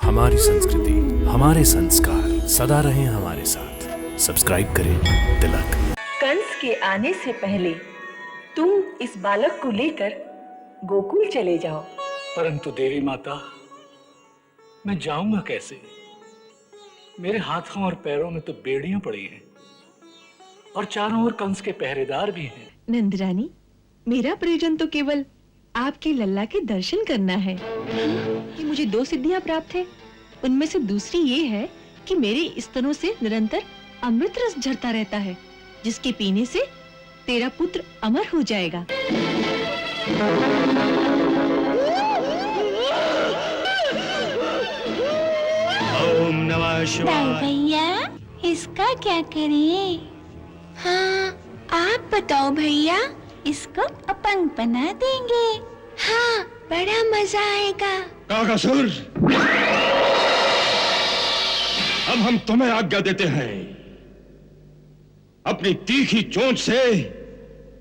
हमारी संस्कृति, हमारे संस्कार सदा रहें हमारे साथ। सब्सक्राइब करें तिलक। कंस के आने से पहले तुम इस बालक को लेकर गोकुल चले जाओ। परंतु देवी माता, मैं जाऊंगा कैसे? मेरे हाथों और पैरों में तो बेड़ियां पड़ी हैं और चारों ओर कंस के पहरेदार भी हैं। नंदरानी, मेरा प्रयोजन तो केवल आपके लल्ला के दर्शन करना है। कि मुझे 2 सिद्धियां प्राप्त है। उनमें से दूसरी ये है कि मेरे स्तनों से निरंतर अमृत रस झरता रहता है, जिसके पीने से तेरा पुत्र अमर हो जाएगा। ओम नमः शिवाय। भैया, इसका क्या करें? हाँ, आप बताओ भैया। इसको अपंग बना देंगे। हाँ, बड़ा मजा आएगा। काकासुर, अब हम तुम्हें आज्ञा देते हैं, अपनी तीखी चोंच से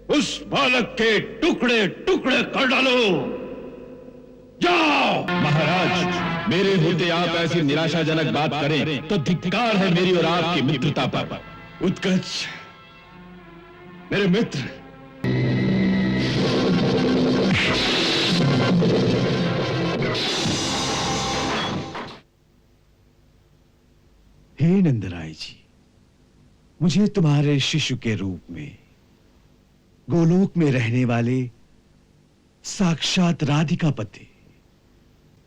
उस बालक के टुकड़े टुकड़े कर डालो। जाओ। महाराज, मेरे होते आप ऐसी निराशाजनक बात करें तो धिक्कार है मेरी और आपकी मित्रता पर। उत्कच, मेरे मित्र, हे नंदराय जी, मुझे तुम्हारे शिशु के रूप में गोलोक में रहने वाले साक्षात राधिकापति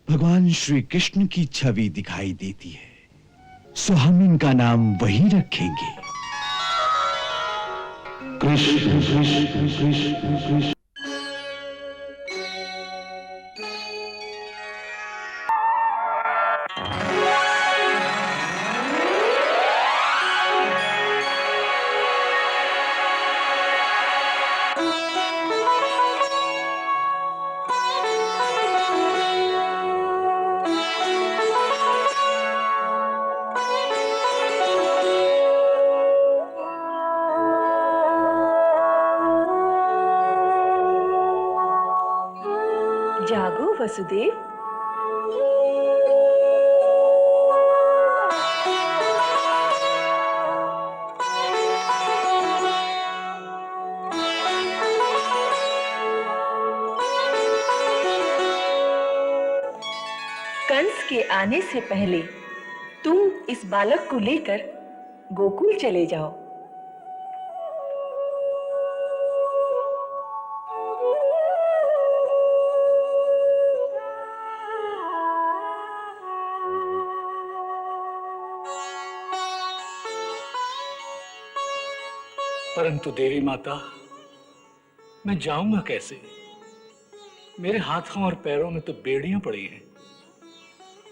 भगवान श्री कृष्ण की छवि दिखाई देती है, सो हम इनका नाम वही रखेंगे, कृष्ण कृष्ण कृष्ण कृष्ण। जागो वसुदेव। कंस के आने से पहले तुम इस बालक को लेकर गोकुल चले जाओ। परंतु देवी माता, मैं जाऊंगा कैसे? मेरे हाथों और पैरों में तो बेड़ियां पड़ी हैं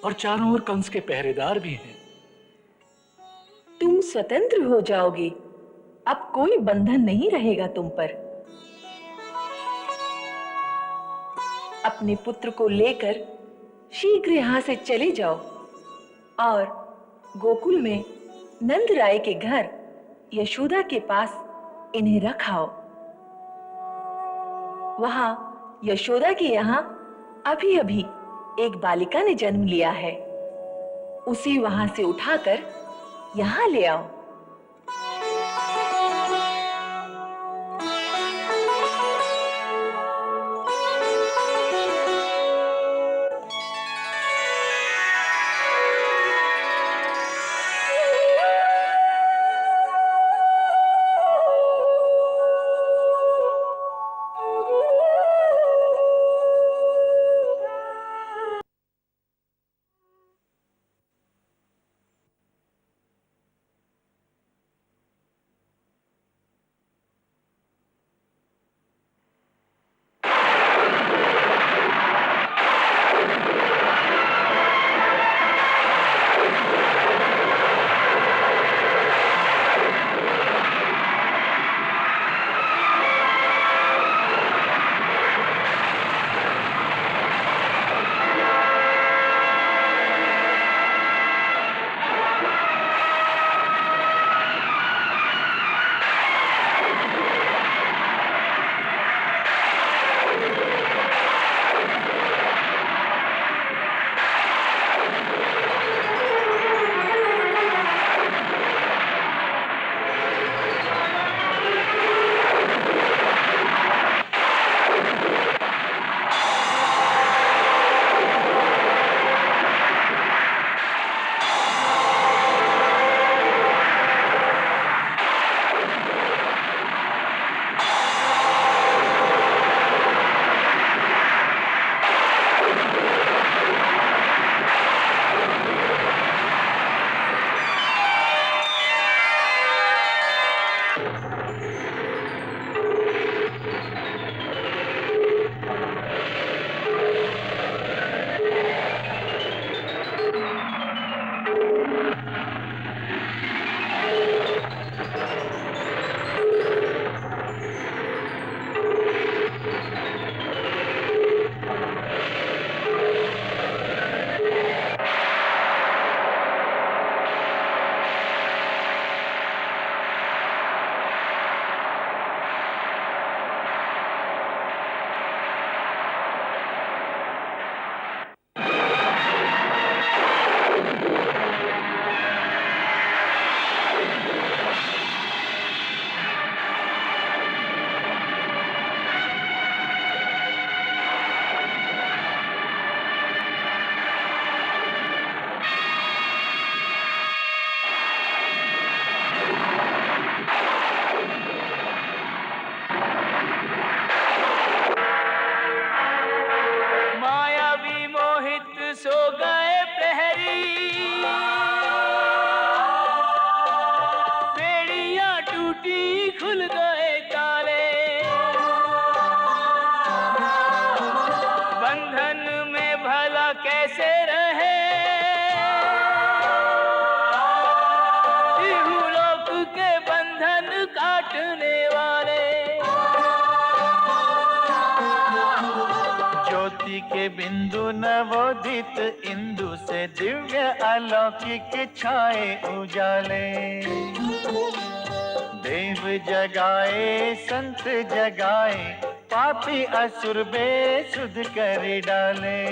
और चारों ओर कंस के पहरेदार भी हैं। तुम स्वतंत्र हो जाओगे। अब कोई बंधन नहीं रहेगा तुम पर। अपने पुत्र को लेकर शीघ्र यहां से चले जाओ और गोकुल में नंद राय के घर यशोदा के पास इन्हें रखाओ। वहां यशोदा के यहाँ अभी अभी एक बालिका ने जन्म लिया है। उसे वहां से उठाकर यहाँ ले आओ। बिंदु नवोदित इंदु से दिव्य अलौकिक छाए उजाले। देव जगाए संत जगाए पापी असुर बेसुध कर डाले।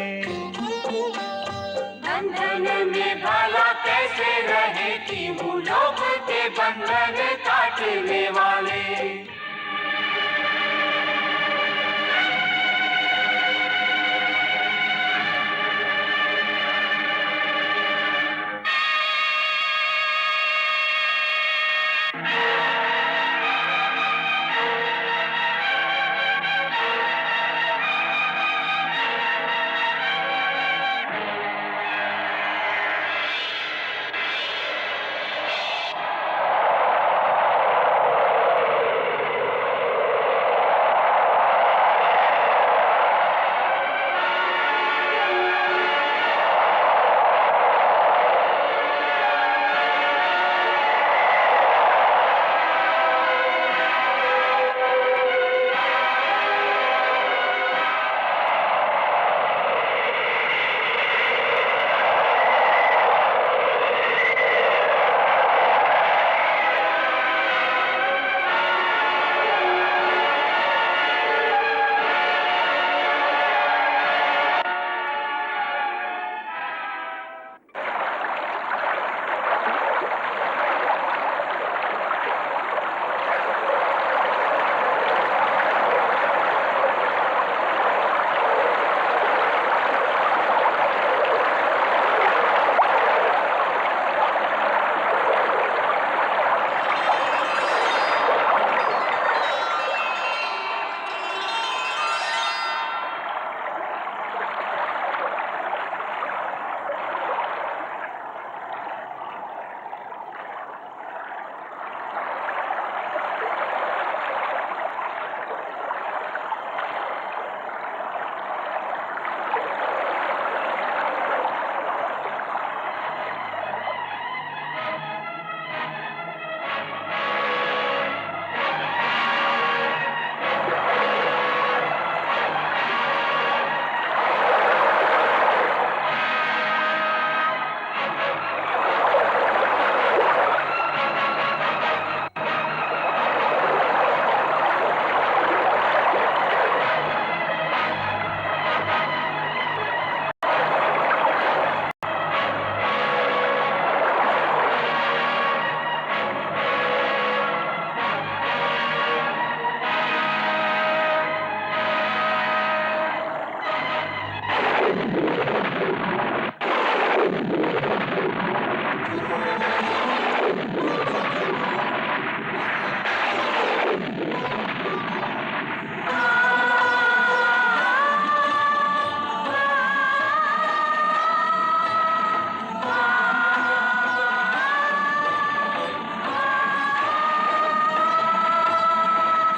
बंधन में भला कैसे रहे कि लोभ के बंधन काटने वाले।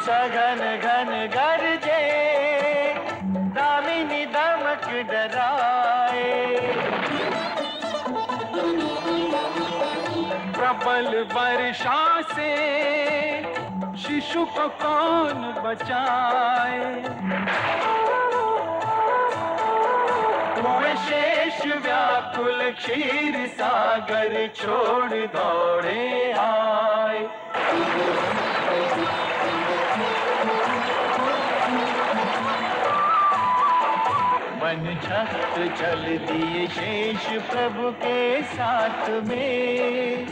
सघन घन गरजे दामिनी दमक डराए। प्रबल वर्षा से शिशु को कौन बचाए। वह शेष व्याकुल क्षीर सागर छोड़ दौड़े आए। वन छत्र चल दिए शेष प्रभु के साथ में।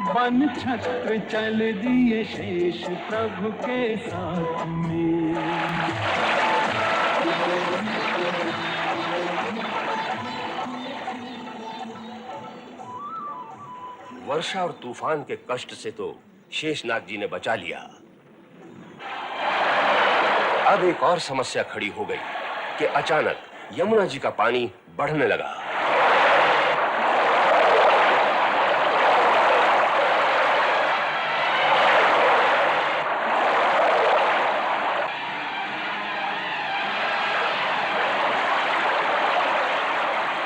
वन छत्र चल दिए शेष प्रभु के साथ में। वर्षा और तूफान के कष्ट से तो शेषनाग जी ने बचा लिया। अब एक और समस्या खड़ी हो गई कि अचानक यमुना जी का पानी बढ़ने लगा।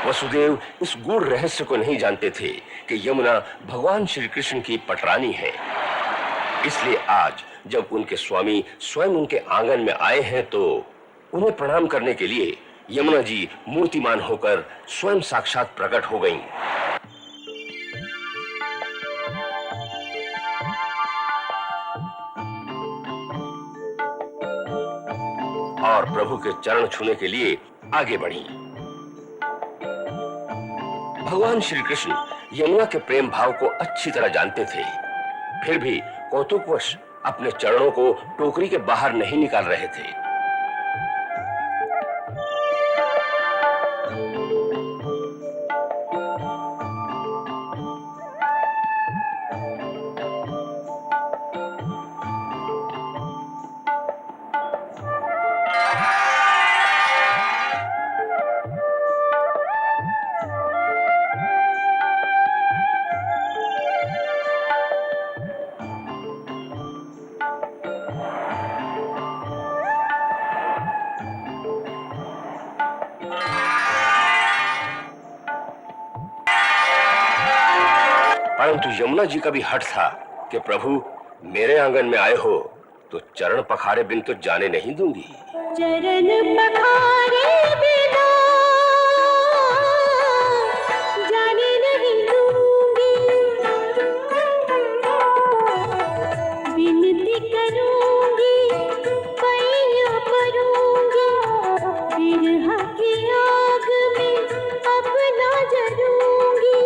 वसुदेव इस गूढ़ रहस्य को नहीं जानते थे कि यमुना भगवान श्री कृष्ण की पटरानी है। इसलिए आज जब उनके स्वामी स्वयं उनके आंगन में आए हैं तो उन्हें प्रणाम करने के लिए यमुना जी मूर्तिमान होकर स्वयं साक्षात प्रकट हो गईं। और प्रभु के चरण छूने के लिए आगे बढ़ी। भगवान श्री कृष्ण यमुना के प्रेम भाव को अच्छी तरह जानते थे, फिर भी कौतुकवश अपने चरणों को टोकरी के बाहर नहीं निकाल रहे थे। परंतु यमुना जी का भी हट था कि प्रभु मेरे आंगन में आए हो तो चरण पखारे बिन तो जाने नहीं दूंगी। चरण पखारे बिना जाने नहीं दूंगी, विनती करूंगी पैया परूंगी, बिरहा की आग में अपना जरूंगी,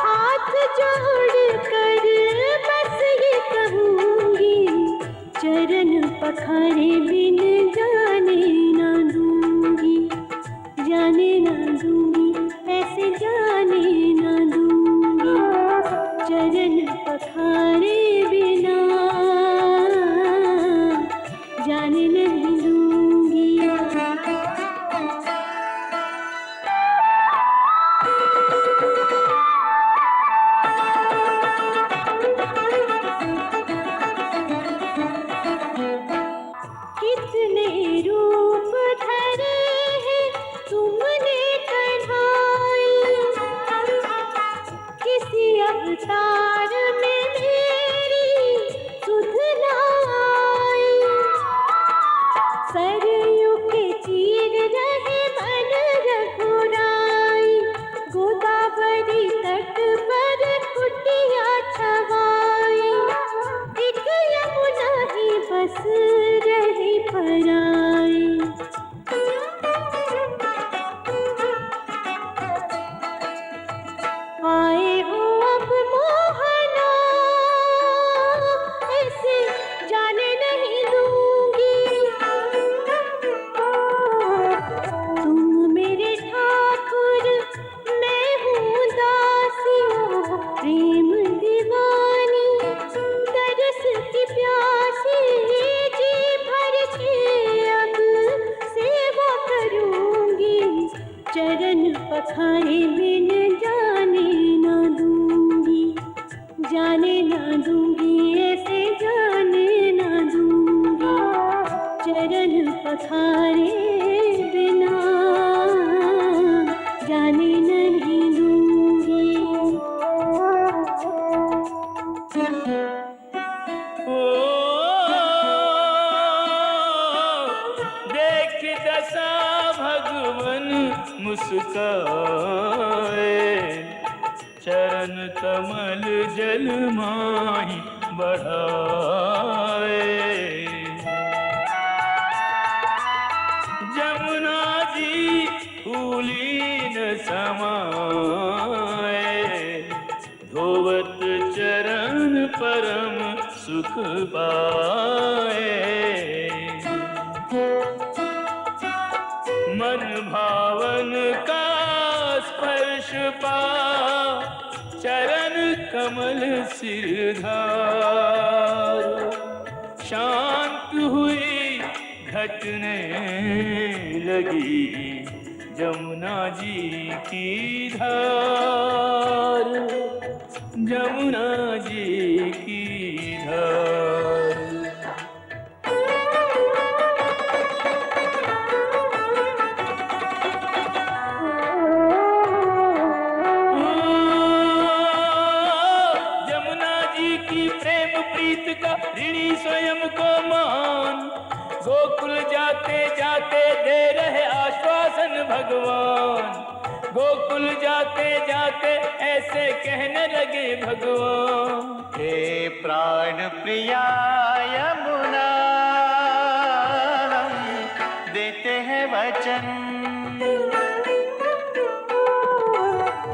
हाथ जोड़ कर बस ये कहूंगी, चरण पखारे बिन जाने ना दूंगी, जाने ना दूंगी, ऐसे जाने ना दूंगी, चरण पखारे बिना जाने नहीं दूंगी। कितने रूप धरे हैं तुमने कढ़ाई, किसी अवतार में मेरी सुध न आई, सरयू के चीर रहे मन रघुराई, गोदावरी तट पर कुटिया छवाई, एक यमुना ही बस रही पराई। आए हो अब मोहना, ऐसे जाने नहीं दूंगी, तुम मेरे ठाकुर मैं हूँ दासी, प्रेम दीवानी तरस की प्यासी, जी भर के अब सेवा करूंगी, चरण पखारे बिन जाने ना दूंगी, जाने ना दूंगी, ऐसे जाने ना दूंगी, चरण पखारे बिना जाने नहीं दूंगी। देख दशा भगवन मुस्काए, चरण कमल जल माही बढ़ाए, जमुना जी फूली न समाए, धोवत चरण परम सुख पाए, मन भावन का स्पर्श पा, चरण कमल सिरधार, शांत हुई घटने लगी जमुना जी की धार, जमुना जी की धार। ऋणी स्वयं को मान, गोकुल जाते जाते दे रहे आश्वासन जाते जाते ऐसे कहने लगे भगवान, हे प्राण प्रिया यमुना, देते हैं वचन,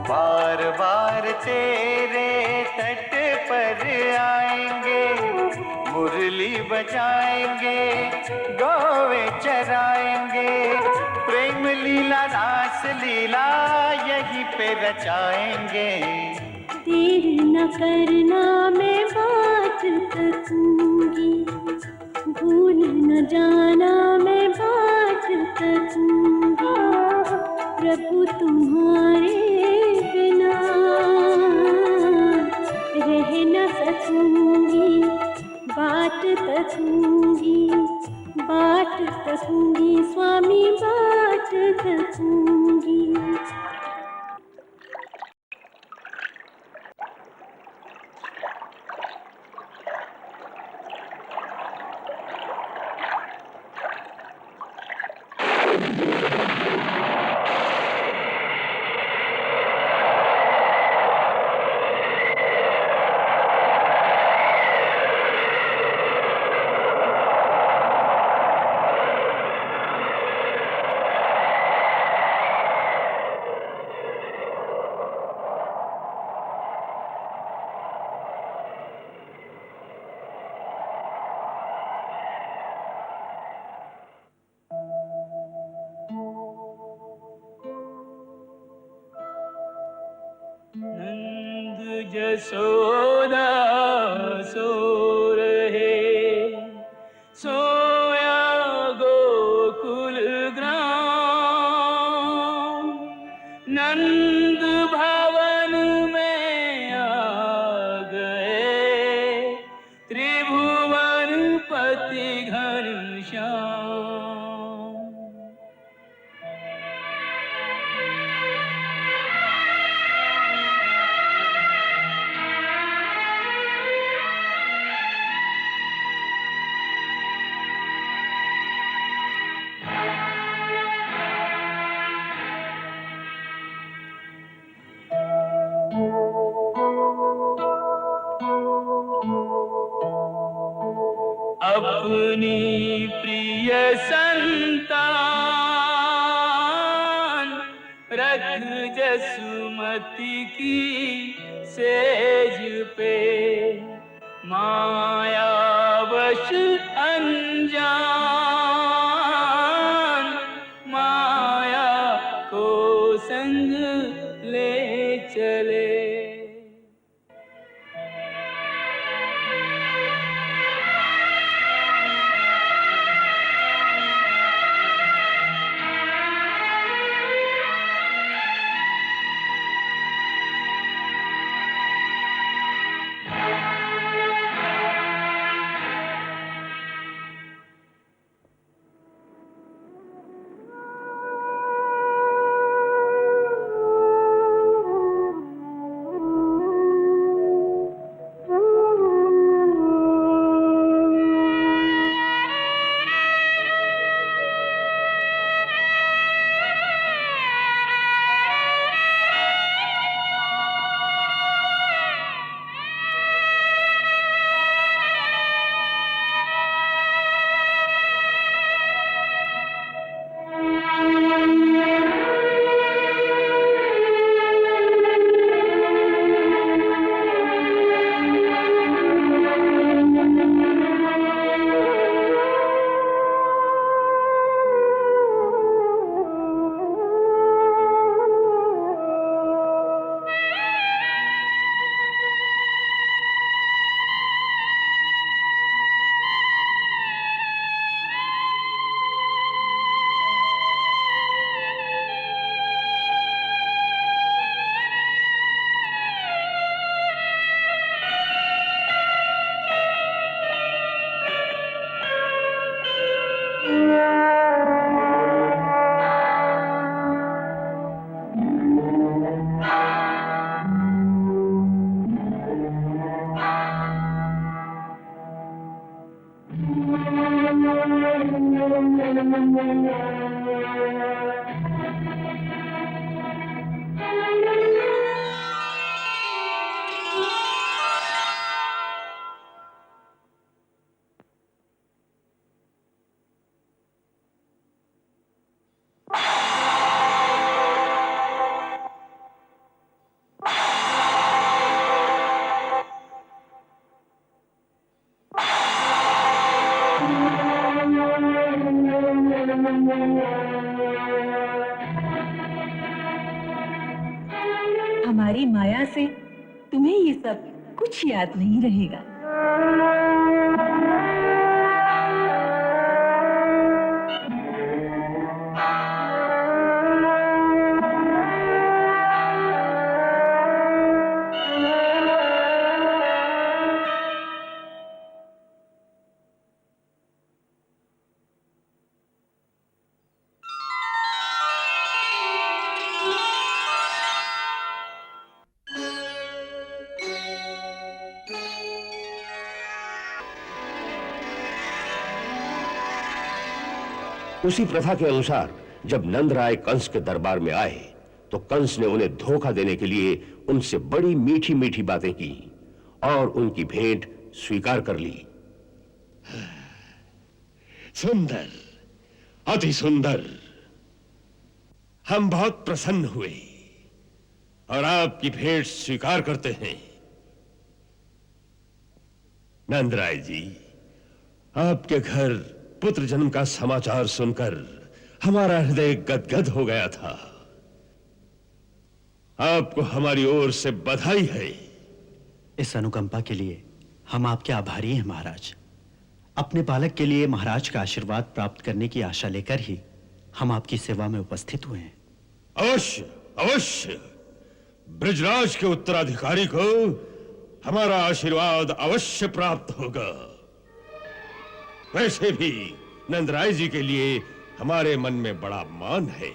बार बार तेरे तट पर आएंगे, मुरली बजाएंगे, गौवे चराएंगे, प्रेम लीला रास लीला यहीं पे रचाएंगे। देर न करना मैं बात करूंगी, भूल न जाना मैं बात करूंगी, प्रभु तुम्हारे बिना रह न सकूंगी, बात करूंगी, बात करूंगी स्वामी, बात करूंगी। नंद जसोदा सो रहे, सोया गोकुल ग्राम, नंद भवन में आ गए त्रिभुवन पति घनश्याम। अपनी प्रिय संतान रख जसुमती की सेज पे, मायावश अनजान माया को संग ले चले। हमारी माया से तुम्हें ये सब कुछ याद नहीं रहेगा। उसी प्रथा के अनुसार जब नंदराय कंस के दरबार में आए तो कंस ने उन्हें धोखा देने के लिए उनसे बड़ी मीठी मीठी बातें की और उनकी भेंट स्वीकार कर ली। सुंदर, अति सुंदर। हम बहुत प्रसन्न हुए और आपकी भेंट स्वीकार करते हैं। नंदराय जी, आपके घर पुत्र जन्म का समाचार सुनकर हमारा हृदय गदगद हो गया था। आपको हमारी ओर से बधाई है। इस अनुकंपा के लिए हम आपके आभारी हैं महाराज। अपने बालक के लिए महाराज का आशीर्वाद प्राप्त करने की आशा लेकर ही हम आपकी सेवा में उपस्थित हुए हैं। अवश्य अवश्य, ब्रजराज के उत्तराधिकारी को हमारा आशीर्वाद अवश्य प्राप्त होगा। वैसे भी नंदराय जी के लिए हमारे मन में बड़ा मान है।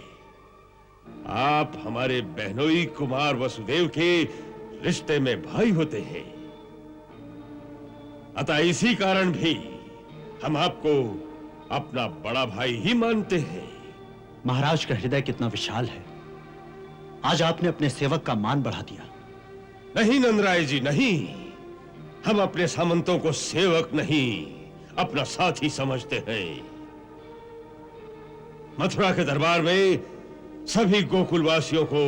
आप हमारे बहनोई कुमार वसुदेव के रिश्ते में भाई होते हैं। अतः इसी कारण भी हम आपको अपना बड़ा भाई ही मानते हैं। महाराज का हृदय कितना विशाल है। आज आपने अपने सेवक का मान बढ़ा दिया। नहीं नंदराय जी, नहीं। हम अपने सामंतों को सेवक नहीं, अपना साथी समझते हैं। मथुरा के दरबार में सभी गोकुलवासियों को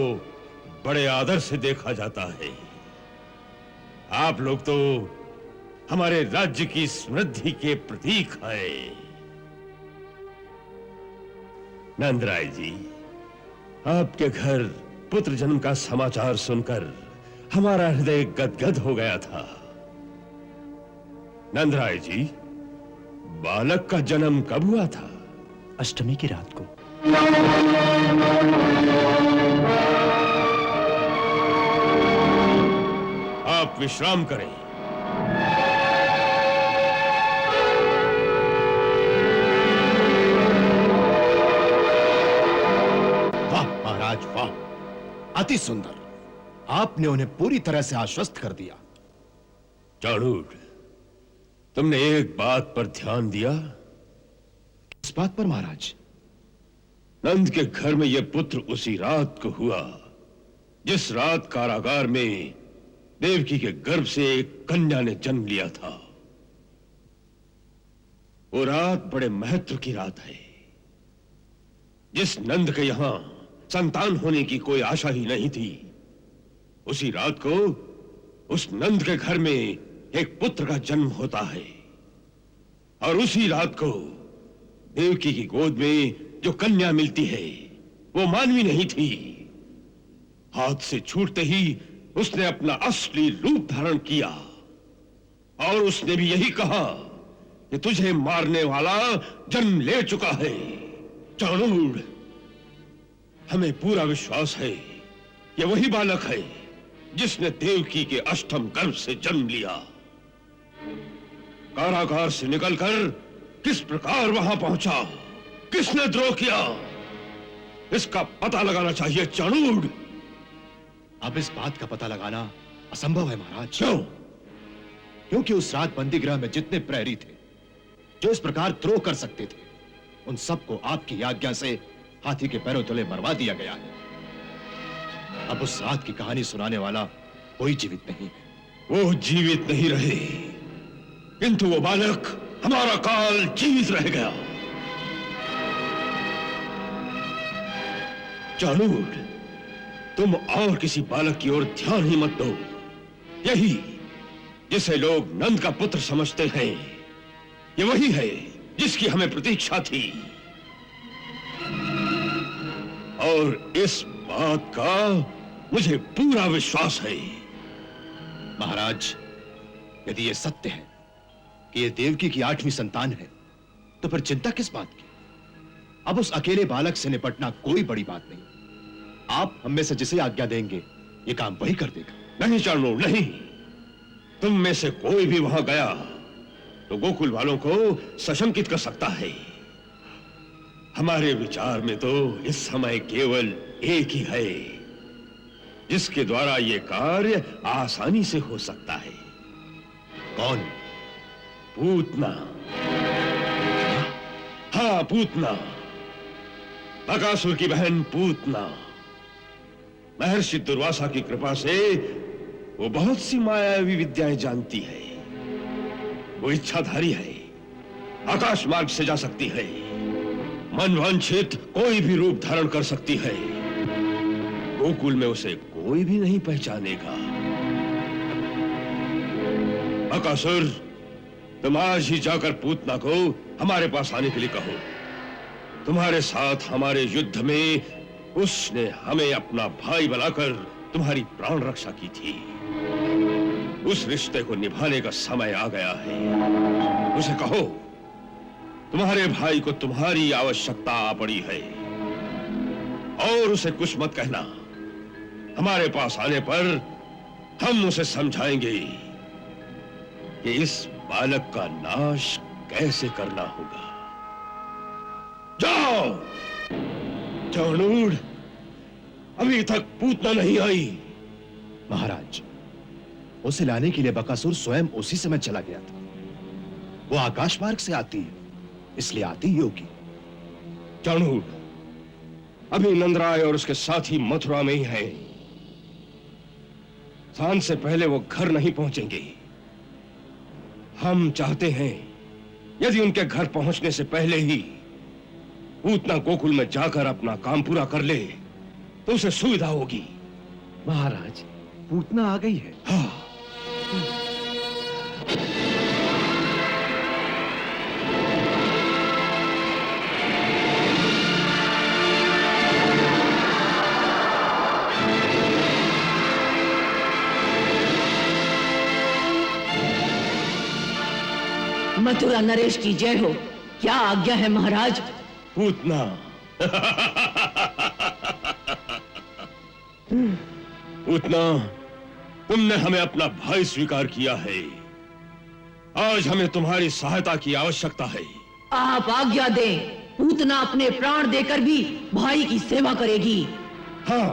बड़े आदर से देखा जाता है। आप लोग तो हमारे राज्य की समृद्धि के प्रतीक हैं। नंदराय जी, आपके घर पुत्र जन्म का समाचार सुनकर हमारा हृदय गदगद हो गया था। नंदराय जी, बालक का जन्म कब हुआ था? अष्टमी की रात को। आप विश्राम करें। वाह महाराज, वाह, अति सुंदर। आपने उन्हें पूरी तरह से आश्वस्त कर दिया। चाणूर, तुमने एक बात पर ध्यान दिया? इस बात पर महाराज? नंद के घर में यह पुत्र उसी रात को हुआ जिस रात कारागार में देवकी के गर्भ से एक कन्या ने जन्म लिया था। वो रात बड़े महत्व की रात है। जिस नंद के यहां संतान होने की कोई आशा ही नहीं थी, उसी रात को उस नंद के घर में एक पुत्र का जन्म होता है। और उसी रात को देवकी की गोद में जो कन्या मिलती है वो मानवी नहीं थी। हाथ से छूटते ही उसने अपना असली रूप धारण किया और उसने भी यही कहा कि तुझे मारने वाला जन्म ले चुका है। चाणूर, हमें पूरा विश्वास है कि वही बालक है जिसने देवकी के अष्टम गर्भ से जन्म लिया। कारागार से निकलकर किस प्रकार वहां पहुंचा, किसने द्रोह किया, इसका पता लगाना चाहिए चाणूर। अब इस बात का पता लगाना असंभव है महाराज। क्यों? क्योंकि उस रात बंदीगृह में जितने प्रहरी थे जो इस प्रकार द्रोह कर सकते थे, उन सबको आपकी आज्ञा से हाथी के पैरों तले मरवा दिया गया है। अब उस रात की कहानी सुनाने वाला कोई जीवित नहीं है। वो जीवित नहीं रहे, किंतु वो बालक हमारा काल जीवित रह गया। चाणूर, तुम और किसी बालक की ओर ध्यान ही मत दो। यही जिसे लोग नंद का पुत्र समझते हैं, ये वही है जिसकी हमें प्रतीक्षा थी। और इस बात का मुझे पूरा विश्वास है। महाराज, यदि यह सत्य है कि यह देवकी की 8वीं संतान है, तो फिर चिंता किस बात की? अब उस अकेले बालक से निपटना कोई बड़ी बात नहीं। आप हम में से जिसे आज्ञा देंगे, ये काम वही कर देगा। नहीं चाणूर, नहीं। तुम में से कोई भी वहां गया तो गोकुल वालों को सशंकित कर सकता है। हमारे विचार में तो इस समय केवल एक ही है जिसके द्वारा यह कार्य आसानी से हो सकता है। कौन? पूतना। हाँ, पूतना, बकासुर की बहन पूतना। महर्षि दुर्वासा की कृपा से वो बहुत सी मायावी विद्याएं जानती है। वो इच्छाधारी है, आकाश मार्ग से जा सकती है, मनवांछित कोई भी रूप धारण कर सकती है। गोकुल में उसे कोई भी नहीं पहचानेगा। बकासुर, तुम आज ही जाकर पूतना को हमारे पास आने के लिए कहो। तुम्हारे साथ हमारे युद्ध में उसने हमें अपना भाई बनाकर तुम्हारी प्राण रक्षा की थी। उस रिश्ते को निभाने का समय आ गया है। उसे कहो तुम्हारे भाई को तुम्हारी आवश्यकता आ पड़ी है, और उसे कुछ मत कहना। हमारे पास आने पर हम उसे समझाएंगे कि इस बालक का नाश कैसे करना होगा। जाओ। चाणूर, अभी तक पूतना नहीं आई। महाराज, उसे लाने के लिए बकासुर स्वयं उसी समय चला गया था। वो आकाश मार्ग से आती है, इसलिए आती ही होगी। चाणूर, अभी नंदराय और उसके साथी मथुरा में ही हैं। सांझ से पहले वो घर नहीं पहुंचेंगे। हम चाहते हैं यदि उनके घर पहुंचने से पहले ही पूतना गोकुल में जाकर अपना काम पूरा कर ले तो उसे सुविधा होगी। महाराज, पूतना आ गई है। हाँ। मथुरा नरेश की जय हो। क्या आज्ञा है महाराज? पूतना। पूतना, तुमने हमें अपना भाई स्वीकार किया है। आज हमें तुम्हारी सहायता की आवश्यकता है। आप आज्ञा दें, पूतना अपने प्राण देकर भी भाई की सेवा करेगी। हाँ,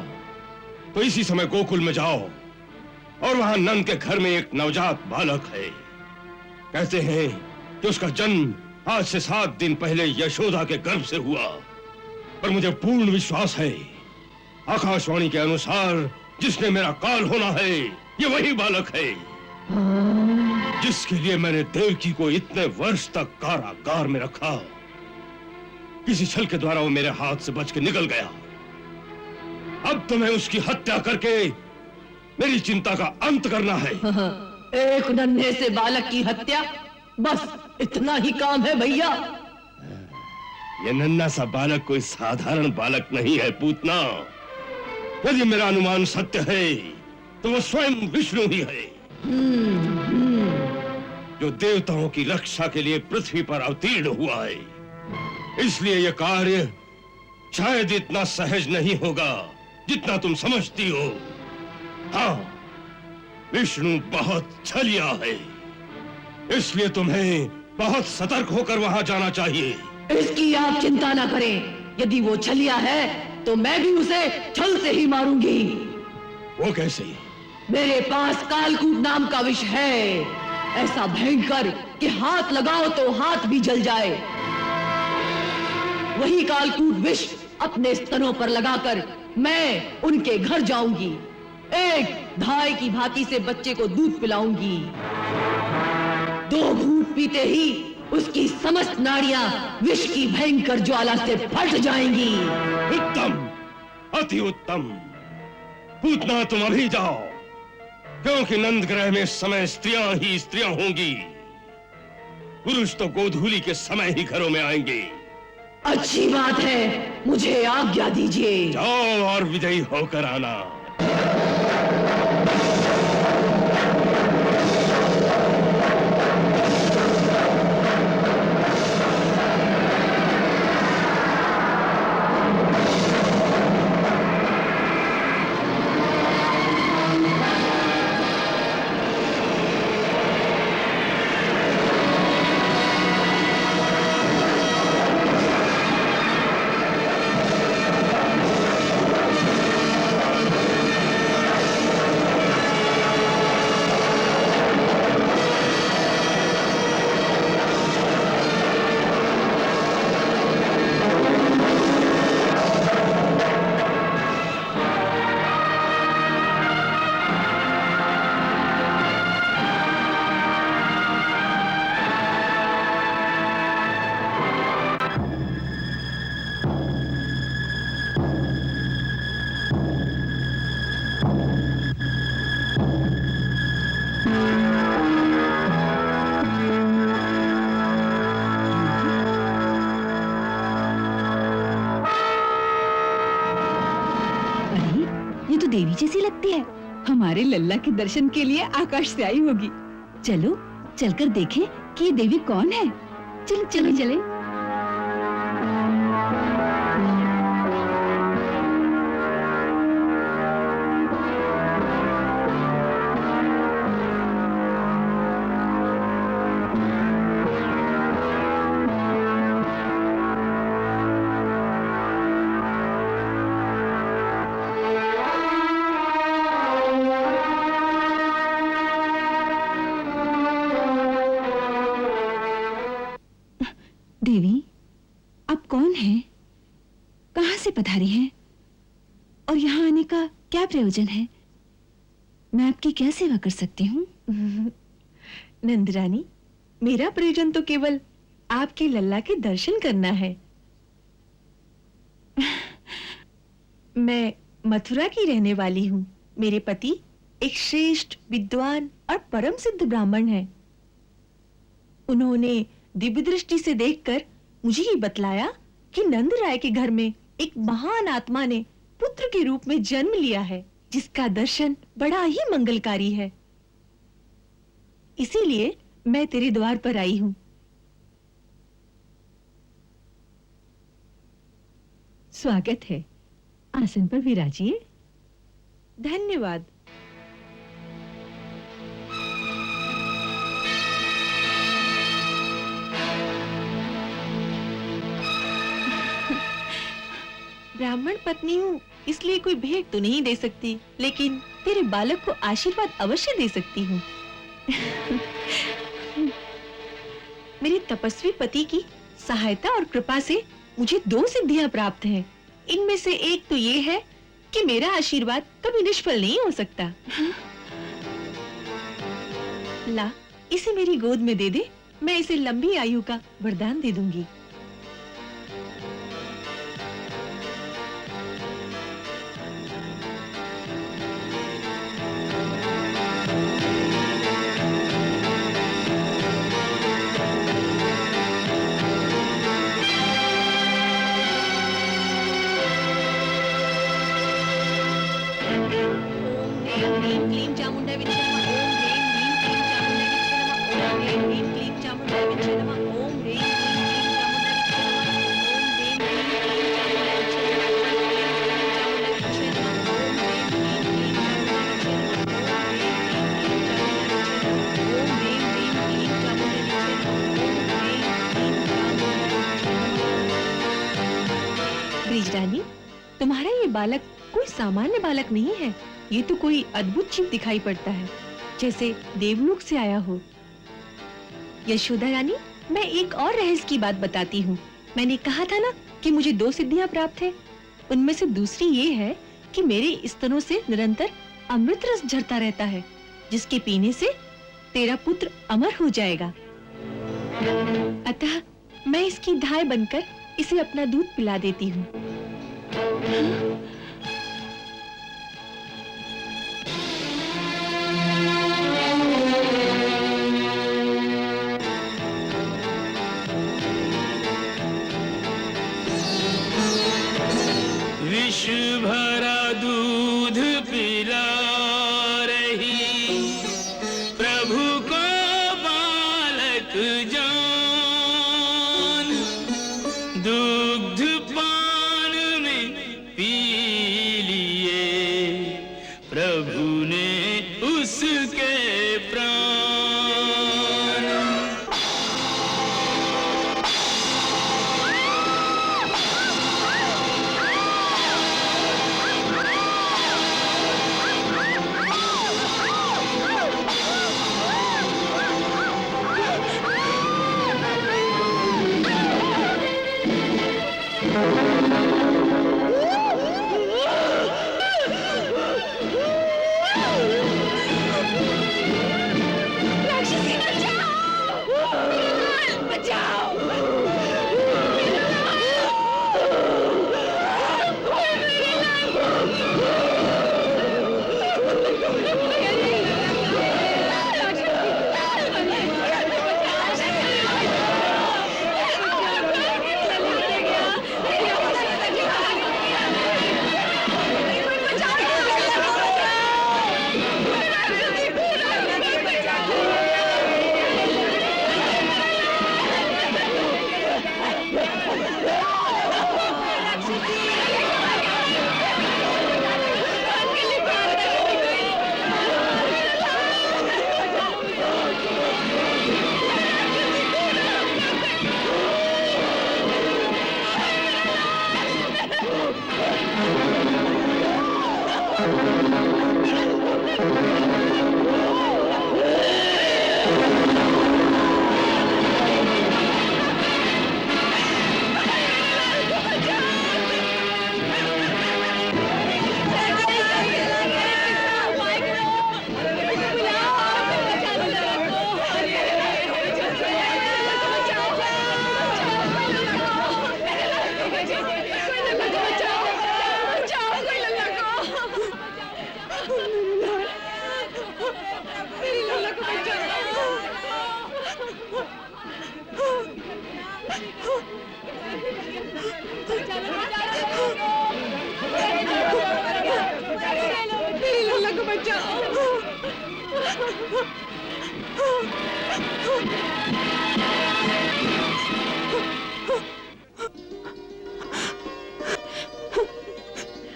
तो इसी समय गोकुल में जाओ और वहां नंद के घर में एक नवजात बालक है। कहते हैं कि उसका जन्म आज से 7 दिन पहले यशोदा के गर्भ से हुआ। पर मुझे पूर्ण विश्वास है, आकाशवाणी के अनुसार जिसने मेरा काल होना है, ये वही बालक है जिसके लिए मैंने देवकी को इतने वर्ष तक कारागार में रखा। किसी छल के द्वारा वो मेरे हाथ से बच के निकल गया। अब तुम्हें उसकी हत्या करके मेरी चिंता का अंत करना है। एक नन्हे से बालक की हत्या, बस इतना ही काम है भैया। यह नन्हा सा बालक कोई साधारण बालक नहीं है पूतना। यदि मेरा अनुमान सत्य है तो वो स्वयं विष्णु ही है, जो देवताओं की रक्षा के लिए पृथ्वी पर अवतीर्ण हुआ है। इसलिए यह कार्य शायद इतना सहज नहीं होगा जितना तुम समझती हो। हाँ, विष्णु बहुत छलिया है, इसलिए तुम्हें बहुत सतर्क होकर वहां जाना चाहिए। इसकी आप चिंता ना करें। यदि वो छलिया है तो मैं भी उसे छल से ही मारूंगी। वो कैसे? मेरे पास कालकूट नाम का विष है, ऐसा भयंकर कि हाथ लगाओ तो हाथ भी जल जाए। वही कालकूट विष अपने स्तनों पर लगाकर मैं उनके घर जाऊंगी। एक धाय की भांति से बच्चे को दूध पिलाऊंगी। 2 घूंट पीते ही उसकी समस्त नाड़ियां विष की भयंकर ज्वाला से फट जाएंगी। उत्तम, अति उत्तम। पूतना, तुम अभी जाओ, क्योंकि नंदग्रह में इस समय स्त्रियां ही स्त्रियां होंगी। पुरुष तो गोधूली के समय ही घरों में आएंगे। अच्छी बात है, मुझे आज्ञा दीजिए। जाओ और विजयी होकर आना। देवी जैसी लगती है। हमारे लल्ला के दर्शन के लिए आकाश से आई होगी। चलो चलकर देखें कि ये देवी कौन है। चलो चलो चले। देवी, आप कौन हैं? कहां से पधारी हैं? और यहाँ आने का क्या प्रयोजन है? मैं आपकी क्या सेवा कर सकती हूँ? नंदरानी, मेरा प्रयोजन तो केवल आपके लल्ला के दर्शन करना है। मैं मथुरा की रहने वाली हूँ। मेरे पति एक श्रेष्ठ विद्वान और परम सिद्ध ब्राह्मण हैं। उन्होंने दिव्य दृष्टि से देखकर मुझे ये बतलाया कि नंद राय के घर में एक महान आत्मा ने पुत्र के रूप में जन्म लिया है, जिसका दर्शन बड़ा ही मंगलकारी है। इसीलिए मैं तेरे द्वार पर आई हूं। स्वागत है। आसन पर विराजिए। धन्यवाद। ब्राह्मण पत्नी हूँ, इसलिए कोई भेंट तो नहीं दे सकती, लेकिन तेरे बालक को आशीर्वाद अवश्य दे सकती हूँ। मेरे तपस्वी पति की सहायता और कृपा से मुझे 2 सिद्धियां प्राप्त हैं। इनमें से एक तो ये है कि मेरा आशीर्वाद कभी निष्फल नहीं हो सकता। ला, इसे मेरी गोद में दे दे, मैं इसे लंबी आयु का वरदान दे दूंगी। ब्रिजरानी, तुम्हारा ये बालक कोई सामान्य बालक नहीं है। ये तो कोई अद्भुत जीव दिखाई पड़ता है, जैसे देवलोक से आया हो। यशोदा रानी, मैं एक और रहस्य की बात बताती हूँ। मैंने कहा था ना कि मुझे 2 सिद्धियां प्राप्त है। उनमें से दूसरी ये है कि मेरे स्तनों से निरंतर अमृत रस झरता रहता है, जिसके पीने से तेरा पुत्र अमर हो जाएगा। अतः मैं इसकी धाय बनकर इसे अपना दूध पिला देती हूँ।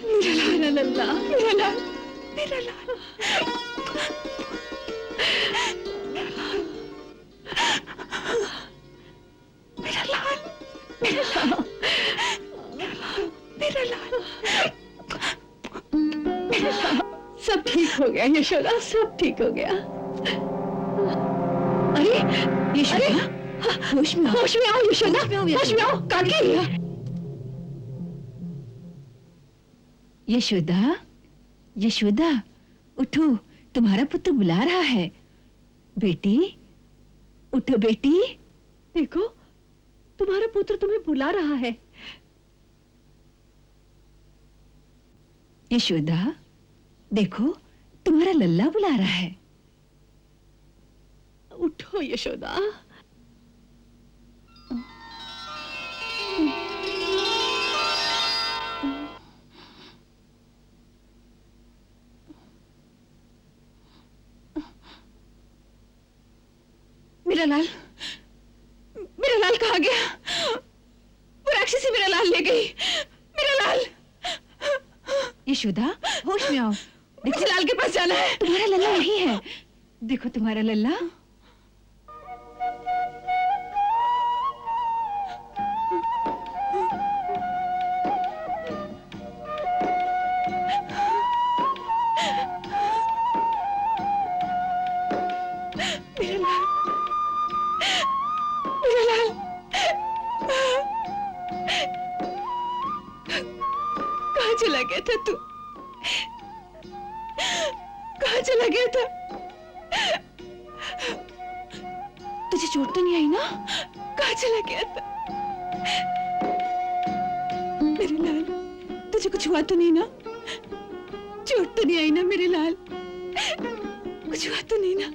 मेरा लल्ला, मेरा लाल, मेरा लाल। मेरा लाल, मेरा लाल, मेरा लाल, मेरा लाल। सब ठीक हो गया यशोदा, सब ठीक हो गया। अरे यशोदा, होश में आओ यशोदा, होश में आओ। काकी, यशोदा, यशोदा, उठो, तुम्हारा पुत्र बुला रहा है। बेटी, उठो बेटी। देखो, तुम्हारा पुत्र तुम्हें बुला रहा है। यशोदा, देखो, तुम्हारा लल्ला बुला रहा है। उठो यशोदा। मेरा लाल कहाँ गया? वो राक्षसी मेरा लाल ले गई। मेरा लाल। यशोदा, होश में आओ। देखो, लाल के पास जाना है। तुम्हारा लल्ला यही है। देखो तुम्हारा लल्ला। मेरा लाल, मेरा लाल। कहाँ चला गया था तू? कहाँ चला गया था? तुझे चोट तो नहीं आई ना? कहाँ चला गया था? मेरे लाल, तुझे कुछ हुआ तो नहीं ना? चोट तो नहीं आई ना मेरे लाल? कुछ हुआ तो नहीं ना?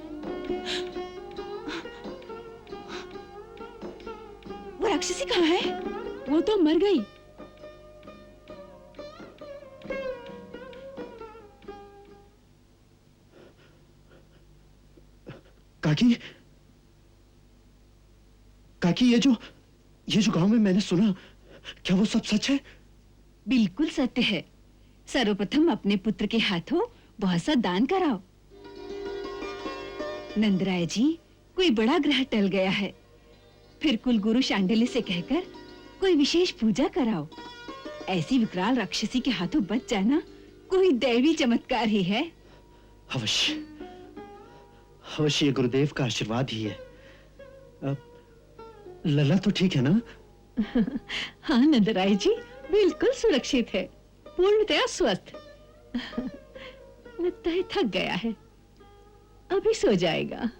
वो राक्षसी कहाँ है? वो तो मर गई। काकी, काकी, ये जो गांव में मैंने सुना, क्या वो सब सच है? बिल्कुल सत्य है। सर्वप्रथम अपने पुत्र के हाथों बहुत सा दान कराओ। नंदराय जी, कोई बड़ा ग्रह टल गया है। फिर कुल गुरु शांडिल्य से कहकर कोई विशेष पूजा कराओ। ऐसी विकराल राक्षसी के हाथों बच जाना कोई दैवी चमत्कार ही है। अवश्य, अवश्य ये गुरुदेव का आशीर्वाद ही है। लल्ला तो ठीक है ना? हाँ नंदराय जी, बिल्कुल सुरक्षित है, पूर्णतया स्वस्थ। लगता है थक गया है, अभी सो जाएगा।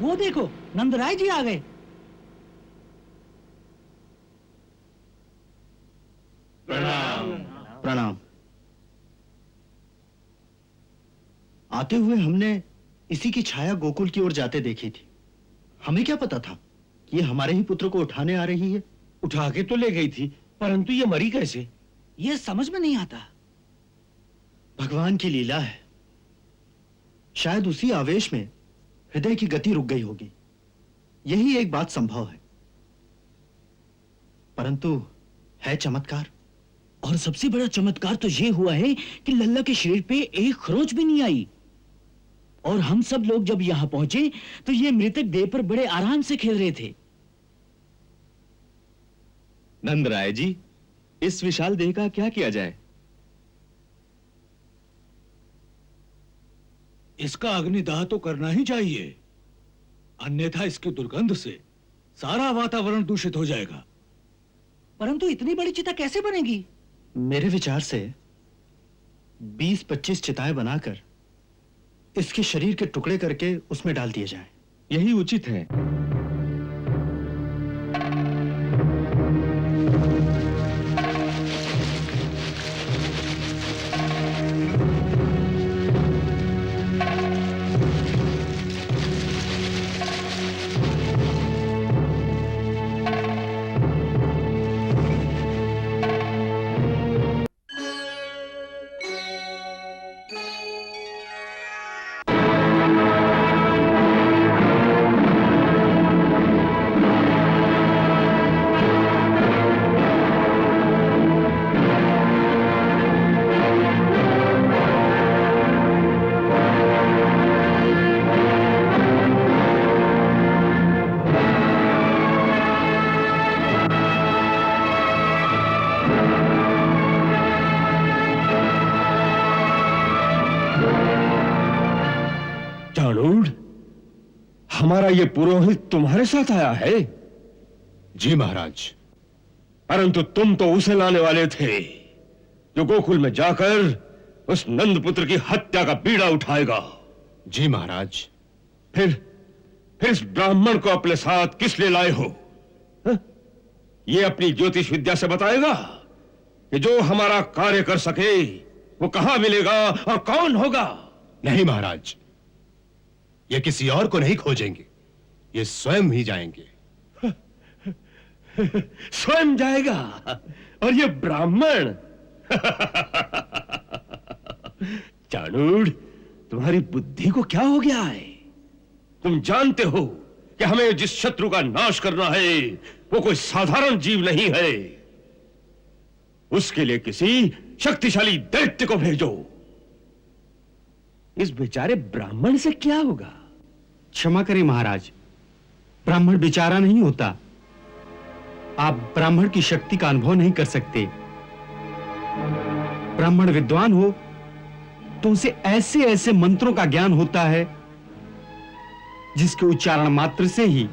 वो देखो, नंदराय जी आ गए। प्रणाम। आते हुए हमने इसी की छाया गोकुल की ओर जाते देखी थी। हमें क्या पता था कि ये हमारे ही पुत्र को उठाने आ रही है। उठा के तो ले गई थी, परंतु ये मरी कैसे? ये समझ में नहीं आता। भगवान की लीला है। शायद उसी आवेश में हृदय की गति रुक गई होगी। यही एक बात संभव है, परंतु है चमत्कार। और सबसे बड़ा चमत्कार तो ये हुआ है कि लल्ला के शरीर पे एक खरोंच भी नहीं आई। और हम सब लोग जब यहां पहुंचे तो ये मृतक देह पर बड़े आराम से खेल रहे थे। नंदराय जी, इस विशाल देह का क्या किया जाए? इसका अग्निदाह तो करना ही चाहिए, अन्यथा इसकी दुर्गंध से सारा वातावरण दूषित हो जाएगा। परंतु इतनी बड़ी चिता कैसे बनेगी? मेरे विचार से 20-25 चिताएं बनाकर इसके शरीर के टुकड़े करके उसमें डाल दिए जाएं। यही उचित है। हमारा ये पुरोहित तुम्हारे साथ आया है? जी महाराज। परंतु तुम तो उसे लाने वाले थे जो गोकुल में जाकर उस नंदपुत्र की हत्या का बीड़ा उठाएगा। जी महाराज। फिर इस ब्राह्मण को अपने साथ किस लिए लाए हो? हा? ये अपनी ज्योतिष विद्या से बताएगा कि जो हमारा कार्य कर सके वो कहां मिलेगा और कौन होगा? नहीं महाराज, ये किसी और को नहीं खोजेंगे, ये स्वयं ही जाएंगे। स्वयं जाएगा? और ये ब्राह्मण? चाणूर, तुम्हारी बुद्धि को क्या हो गया है? तुम जानते हो कि हमें जिस शत्रु का नाश करना है वो कोई साधारण जीव नहीं है। उसके लिए किसी शक्तिशाली दैत्य को भेजो। इस बेचारे ब्राह्मण से क्या होगा? क्षमा करें महाराज, ब्राह्मण बेचारा नहीं होता। आप ब्राह्मण की शक्ति का अनुभव नहीं कर सकते। ब्राह्मण विद्वान हो तो उसे ऐसे ऐसे मंत्रों का ज्ञान होता है जिसके उच्चारण मात्र से ही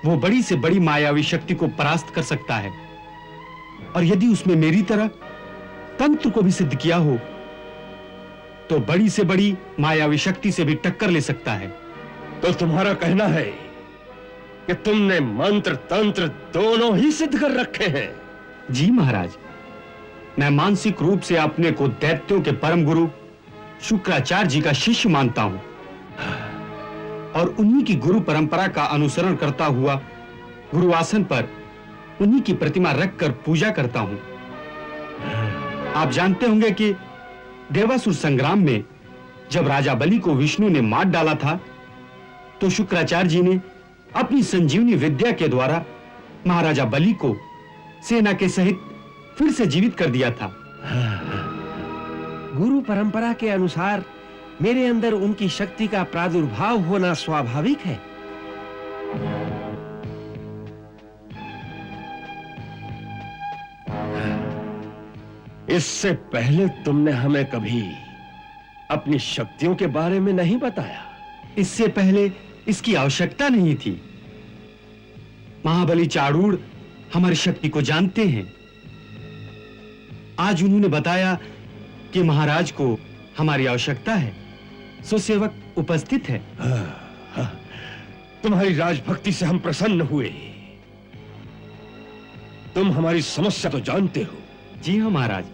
वो बड़ी से बड़ी मायावी शक्ति को परास्त कर सकता है। और यदि उसमें मेरी तरह तंत्र को भी सिद्ध किया हो तो बड़ी से बड़ी मायावी शक्ति से भी टक्कर ले सकता है। तो तुम्हारा कहना है कि तुमने मंत्र तंत्र दोनों ही सिद्ध कर रखे हैं? जी महाराज, मैं मानसिक रूप से अपने को दैत्यों के परम गुरु शुक्राचार्य जी का शिष्य मानता हूं और उन्हीं की गुरु परंपरा का अनुसरण करता हुआ गुरुआसन पर उन्हीं की प्रतिमा रखकर पूजा करता हूं। आप जानते होंगे कि देवासुर संग्राम में जब राजा बलि को विष्णु ने मार डाला था तो शुक्राचार्य जी ने अपनी संजीवनी विद्या के द्वारा महाराजा बलि को सेना के सहित फिर से जीवित कर दिया था। गुरु परंपरा के अनुसार मेरे अंदर उनकी शक्ति का प्रादुर्भाव होना स्वाभाविक है। इससे पहले तुमने हमें कभी अपनी शक्तियों के बारे में नहीं बताया। इससे पहले इसकी आवश्यकता नहीं थी। महाबली चाणूर हमारी शक्ति को जानते हैं। आज उन्होंने बताया कि महाराज को हमारी आवश्यकता है, सो सेवक उपस्थित है। तुम्हारी राजभक्ति से हम प्रसन्न हुए। तुम हमारी समस्या तो जानते हो। जी हाँ महाराज,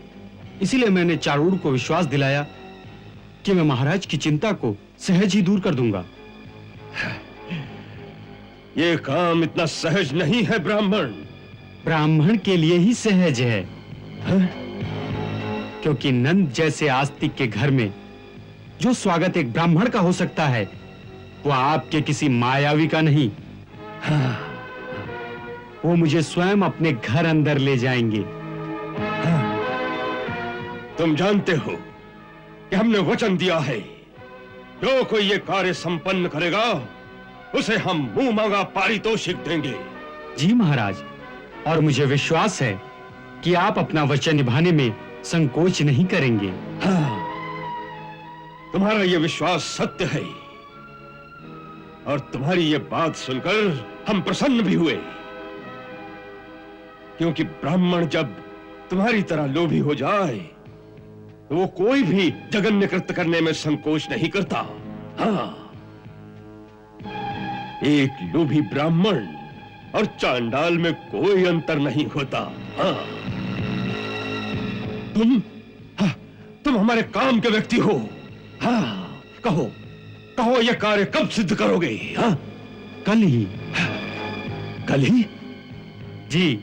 इसीलिए मैंने चाणूर को विश्वास दिलाया कि मैं महाराज की चिंता को सहज ही दूर कर दूंगा। ये काम इतना सहज नहीं है ब्राह्मण। ब्राह्मण के लिए ही सहज है, क्योंकि नंद जैसे आस्तिक के घर में जो स्वागत एक ब्राह्मण का हो सकता है वो आपके किसी मायावी का नहीं। वो मुझे स्वयं अपने घर अंदर ले जाएंगे। तुम जानते हो कि हमने वचन दिया है जो कोई ये कार्य संपन्न करेगा उसे हम मुंह मांगा पारितोषिक देंगे। जी महाराज, और मुझे विश्वास है कि आप अपना वचन निभाने में संकोच नहीं करेंगे। तुम्हारा यह विश्वास सत्य है और तुम्हारी ये बात सुनकर हम प्रसन्न भी हुए, क्योंकि ब्राह्मण जब तुम्हारी तरह लोभी हो जाए तो वो कोई भी जघन्य कृत्य करने में संकोच नहीं करता। हाँ, एक लोभी ब्राह्मण और चांडाल में कोई अंतर नहीं होता। हाँ, तुम हमारे काम के व्यक्ति हो। हाँ, कहो कहो यह कार्य कब सिद्ध करोगे? हाँ? कल ही। कल ही? जी,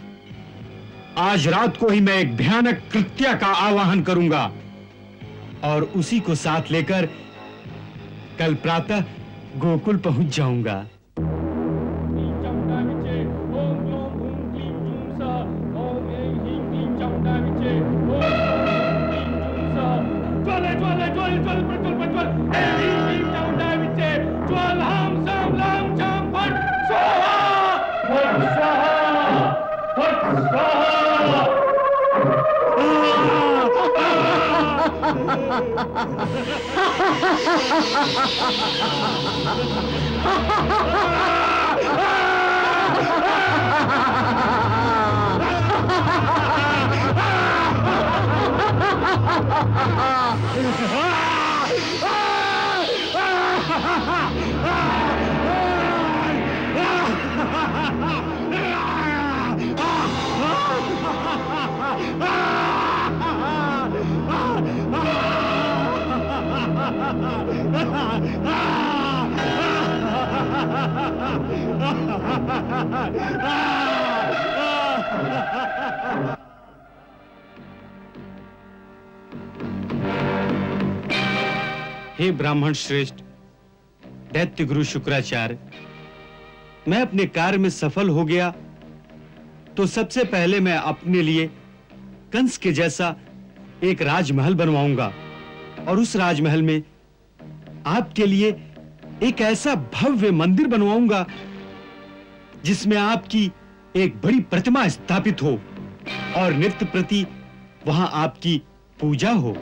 आज रात को ही मैं एक भयानक कृत्य का आवाहन करूंगा और उसी को साथ लेकर कल प्रातः गोकुल पहुंच जाऊंगा। हे ब्राह्मण श्रेष्ठ, दैत्य गुरु शुक्राचार्य, मैं अपने कार्य में सफल हो गया तो सबसे पहले मैं अपने लिए कंस के जैसा एक राजमहल बनवाऊंगा और उस राजमहल में आपके लिए एक ऐसा भव्य मंदिर बनवाऊंगा जिसमें आपकी एक बड़ी प्रतिमा स्थापित हो और नित्य प्रति वहां आपकी पूजा हो।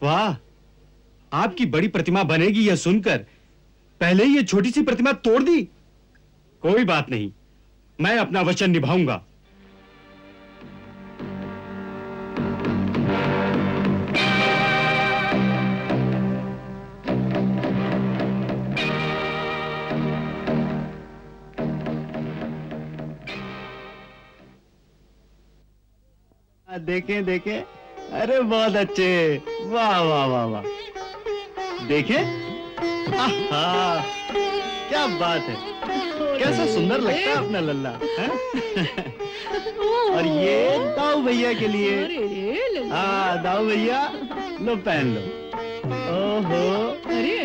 वाह, आपकी बड़ी प्रतिमा बनेगी यह सुनकर पहले ही ये छोटी सी प्रतिमा तोड़ दी। कोई बात नहीं, मैं अपना वचन निभाऊंगा। देखें देखें, अरे बहुत अच्छे, वाह वाह वाह वाह, देखें, आहा, क्या बात है, कैसा सुंदर लगता है अपना लल्ला, हैं? और ये दाऊ भैया के लिए, हाँ दाऊ भैया, लो पहन लो। ओहो, अरे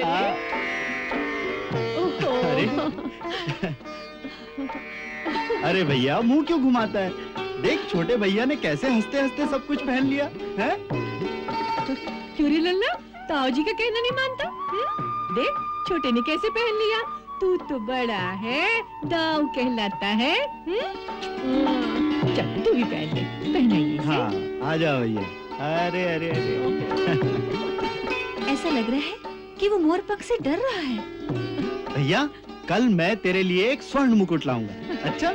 अरे भैया मुंह क्यों घुमाता है? देख छोटे भैया ने कैसे हंसते हंसते सब कुछ पहन लिया है। क्यों रे लल्ला, ताऊ जी का कहना नहीं मानता? देख छोटे ने कैसे पहन लिया। तू तो बड़ा है, दाऊ कहलाता है। चल तू भी पहन ले, पहनाइए। हाँ आ जाओ भैया। अरे अरे अरे ऐसा लग रहा है कि वो मोर पंख से डर रहा है। भैया कल मैं तेरे लिए एक स्वर्ण मुकुट लाऊंगा। अच्छा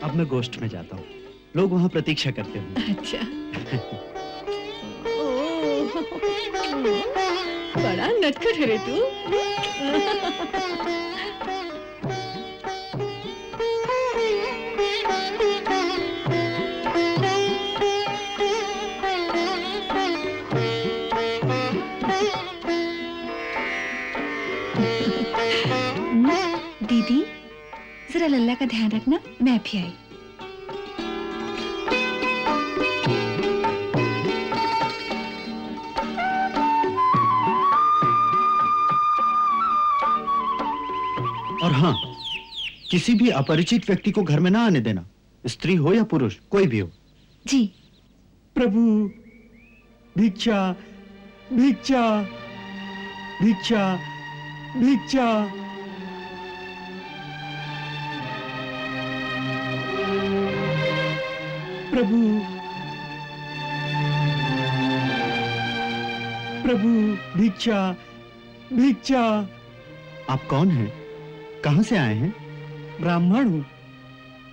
अब मैं गोष्ठ में जाता हूँ, लोग वहाँ प्रतीक्षा करते होंगे। अच्छा बड़ा नटखट है रे तू। दीदी जरा लल्ला का ध्यान रखना, मैं भी आई। और हाँ, किसी भी अपरिचित व्यक्ति को घर में ना आने देना, स्त्री हो या पुरुष, कोई भी हो। जी। प्रभु भिक्षा भिक्षा भिक्षा भिक्षा। प्रभु प्रभु भिक्षा भिक्षा। आप कौन हैं? कहां से आए हैं? ब्राह्मण हूँ,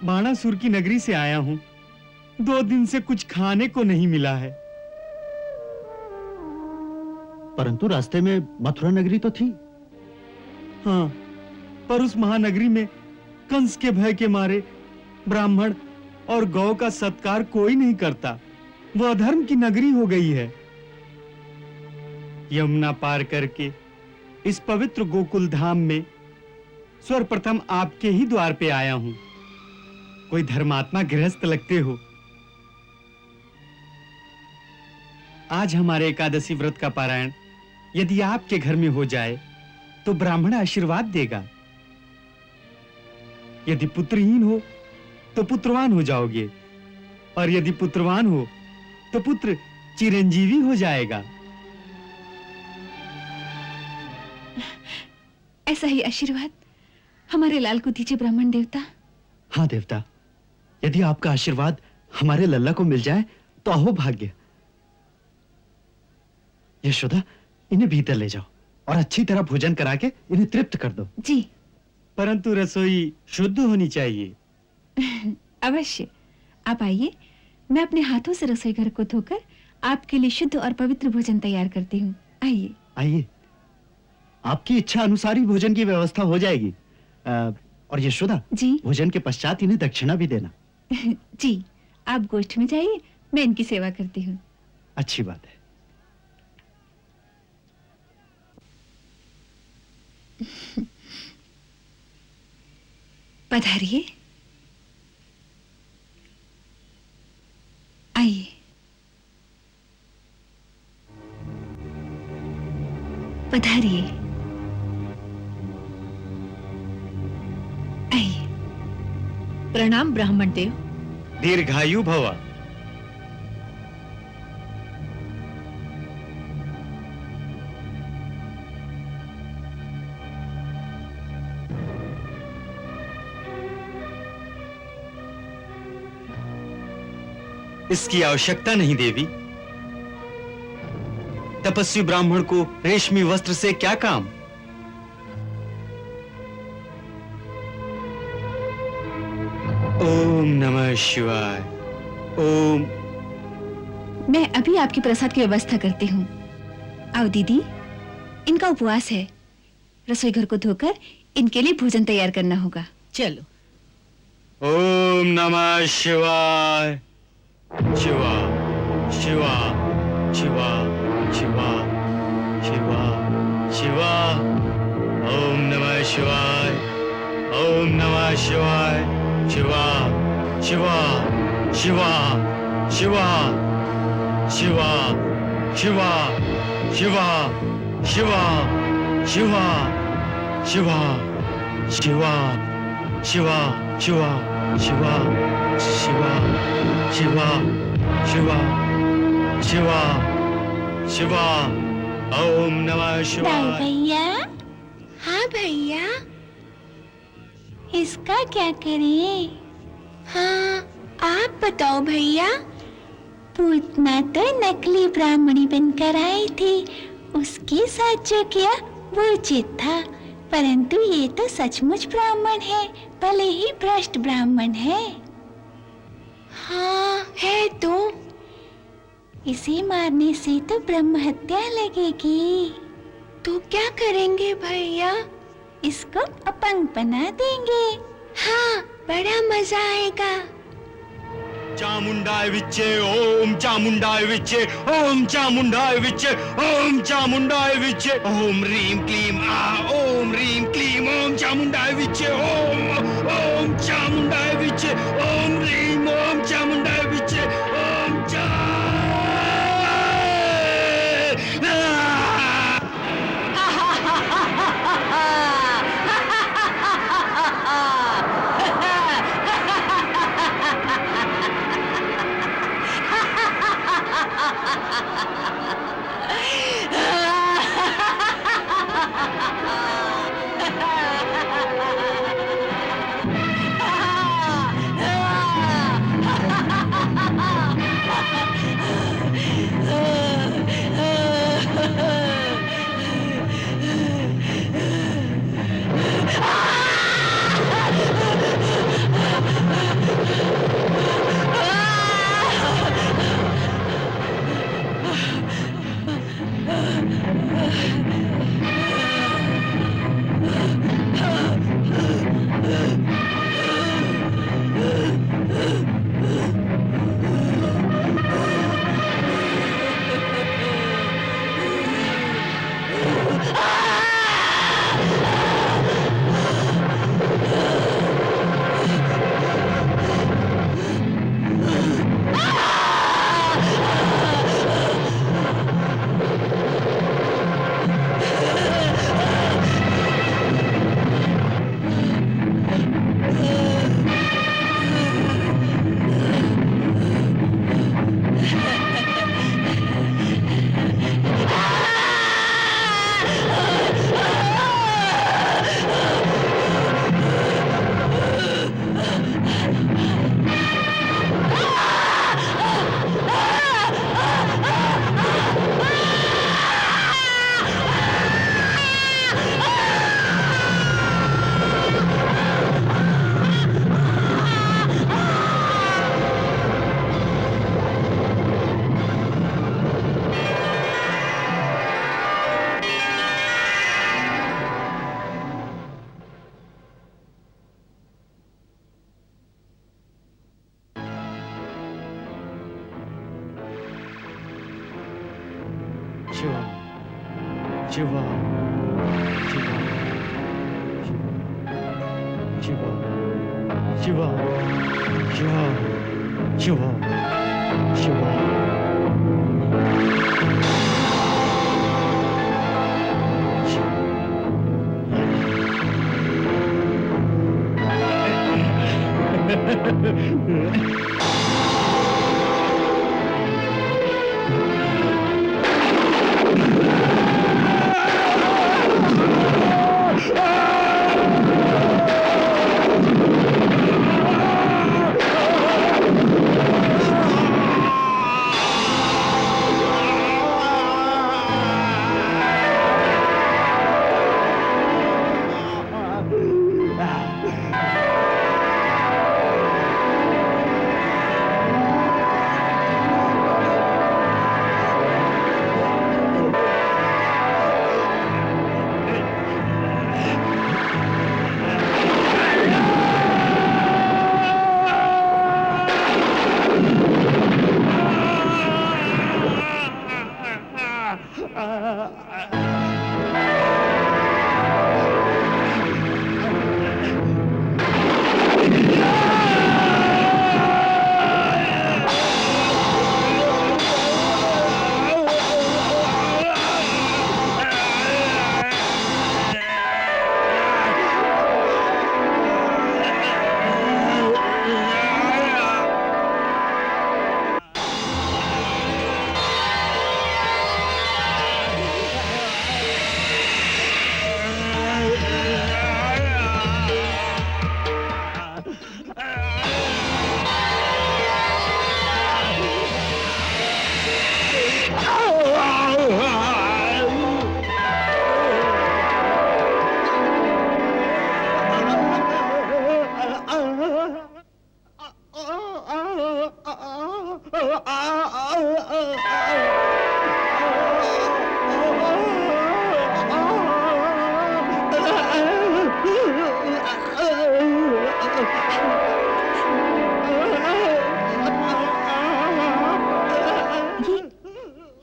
बाणासुर की नगरी से आया हूँ। 2 दिन से कुछ खाने को नहीं मिला है। परंतु रास्ते में मथुरा नगरी तो थी। हाँ, पर उस महानगरी में कंस के भय के मारे ब्राह्मण और गौ का सत्कार कोई नहीं करता। वह अधर्म की नगरी हो गई है। यमुना पार करके इस पवित्र गोकुल धाम में सर्वप्रथम आपके ही द्वार पे आया हूं। कोई धर्मात्मा गृहस्थ लगते हो। आज हमारे एकादशी व्रत का पारायण यदि आपके घर में हो जाए तो ब्राह्मण आशीर्वाद देगा। यदि पुत्रहीन हो तो पुत्रवान हो जाओगे, और यदि पुत्रवान हो तो पुत्र चिरंजीवी हो जाएगा। ऐसा ही आशीर्वाद हमारे लाल को दीजिए ब्राह्मण देवता। हाँ देवता, यदि आपका आशीर्वाद हमारे लल्ला को मिल जाए तो अहो भाग्य। यशोदा, इन्हें भीतर ले जाओ और अच्छी तरह भोजन करा के इन्हें तृप्त कर दो। जी। परंतु रसोई शुद्ध होनी चाहिए। अवश्य, आप आइए, मैं अपने हाथों से रसोई घर को धोकर आपके लिए शुद्ध और पवित्र भोजन तैयार करती हूँ। आइए आइए, आपकी इच्छा अनुसार ही भोजन की व्यवस्था हो जाएगी। और यशोदा जी, भोजन के पश्चात इन्हें दक्षिणा भी देना। जी, आप गोष्ठ में जाइए, मैं इनकी सेवा करती हूँ। अच्छी बात है। पधारिए, आइए। पधारिए, आइए। प्रणाम ब्राह्मण देव। दीर्घायु भव। इसकी आवश्यकता नहीं देवी। तपस्वी ब्राह्मण को रेशमी वस्त्र से क्या काम? ओम नमः शिवाय। ओम। मैं अभी आपकी प्रसाद की व्यवस्था करती हूँ। आओ दीदी, इनका उपवास है, रसोई घर को धोकर इनके लिए भोजन तैयार करना होगा। चलो। ओम नमः शिवाय। शिवा शिवा शिवा शिवा शिवा शिवा। ओम नमः शिवाय। ओम नमः शिवाय। शिवा शिवा शिवा शिवा शिवा शिवा शिवा शिवा शिवा शिवा शिवा शिवा शिवा शिवा शिवा शिवा शिवा शिवा शिवा। ओम नमः शिवाय। भैया, हाँ भैया, इसका क्या करें? हाँ, आप बताओ भैया। पूतना तो नकली ब्राह्मणी बनकर आई थी, उसके साथ जो किया वो उचित था, परंतु ये तो सचमुच ब्राह्मण है, भले ही भ्रष्ट ब्राह्मण है। हाँ है तो। इसे मारने से तो ब्रह्म हत्या लगेगी। तो क्या करेंगे भैया? इसको अपंग बना देंगे। हाँ, बड़ा मजा आएगा। चामुंडाय विच्चे ओम चामुंडाय विच्चे ओम चामुंडाय विच्चे ओम चामुंडाय विच्चे ओम रीम क्लीम आ ओम रीम क्लीम ओम चामुंडाय विच्चे ओम चामुंडाय विच्चे ओम रीम ओम चामुंडाय विच्चे ओम शिवा शिवा शिवा शिवा शिवा शिवा शिवा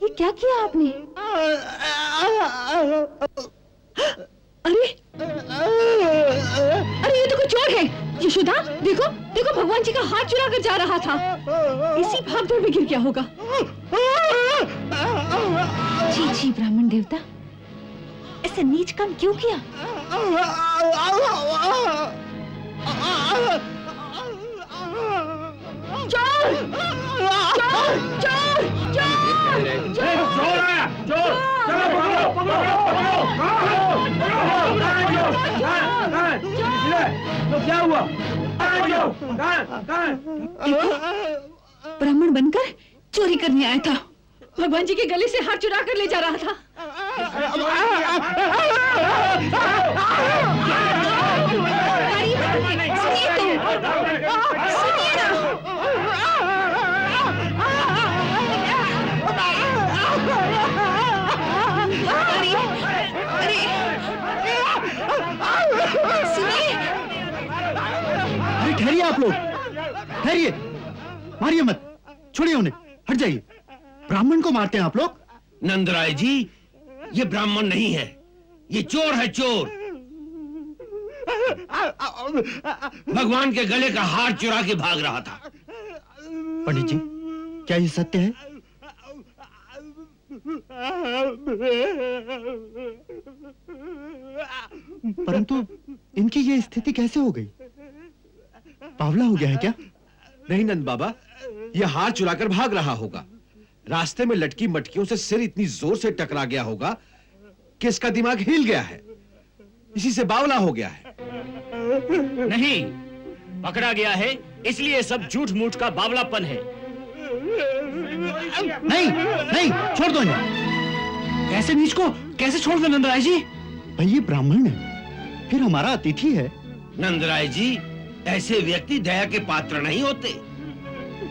ये क्या किया आपने? अरे अरे ये तो कोई चोर है। यशोदा देखो देखो, भगवान जी का हाथ चुरा कर जा रहा था। इसी भागदौड़ में गिर गया होगा। छी छी ब्राह्मण देवता, ऐसा नीच काम क्यों किया? चोर चोर चोर चोर चोर आया, चोर, चलो पकड़ो तो क्या हुआ? ब्राह्मण बनकर चोरी करने आया था, भगवान जी के गले से हाथ चुरा कर ले जा रहा था। ठहरिए आप लोग, ठहरिए, मारिए मत, छोड़िए उन्हें, हट जाइए। ब्राह्मण को मारते हैं आप लोग? नंदराय जी, ये ब्राह्मण नहीं है, ये चोर है, चोर। भगवान के गले का हार चुरा के भाग रहा था। पंडित जी, क्या ये सत्य है? परंतु इनकी ये स्थिति कैसे हो गई? बावला हो गया है क्या? नहीं नंद बाबा, यह हार चुराकर भाग रहा होगा। रास्ते में लटकी मटकियों से सिर इतनी जोर से टकरा गया होगा कि इसका दिमाग हिल गया है, इसी से बावला हो गया है। नहीं, पकड़ा गया है इसलिए सब झूठ मूठ का बावलापन है। नहीं नहीं, छोड़ दो इन्हें। कैसे नीच को कैसे छोड़ दो नंदराय जी? भाई ये ब्राह्मण है, फिर हमारा अतिथि है। नंदराय जी, ऐसे व्यक्ति दया के पात्र नहीं होते।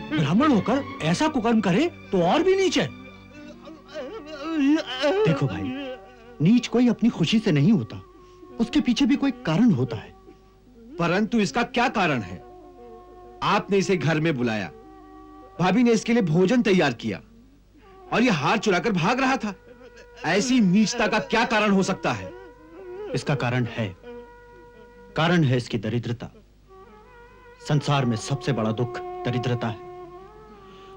ब्राह्मण होकर ऐसा कुकर्म करे तो और भी नीच है। देखो भाई, नीच कोई अपनी खुशी से नहीं होता, उसके पीछे भी कोई कारण होता है। परंतु इसका क्या कारण है? आपने इसे घर में बुलाया, भाभी ने इसके लिए भोजन तैयार किया और यह हार चुराकर भाग रहा था। ऐसी नीचता का क्या कारण हो सकता है? इसका कारण है इसकी दरिद्रता। संसार में सबसे बड़ा दुख दरिद्रता है,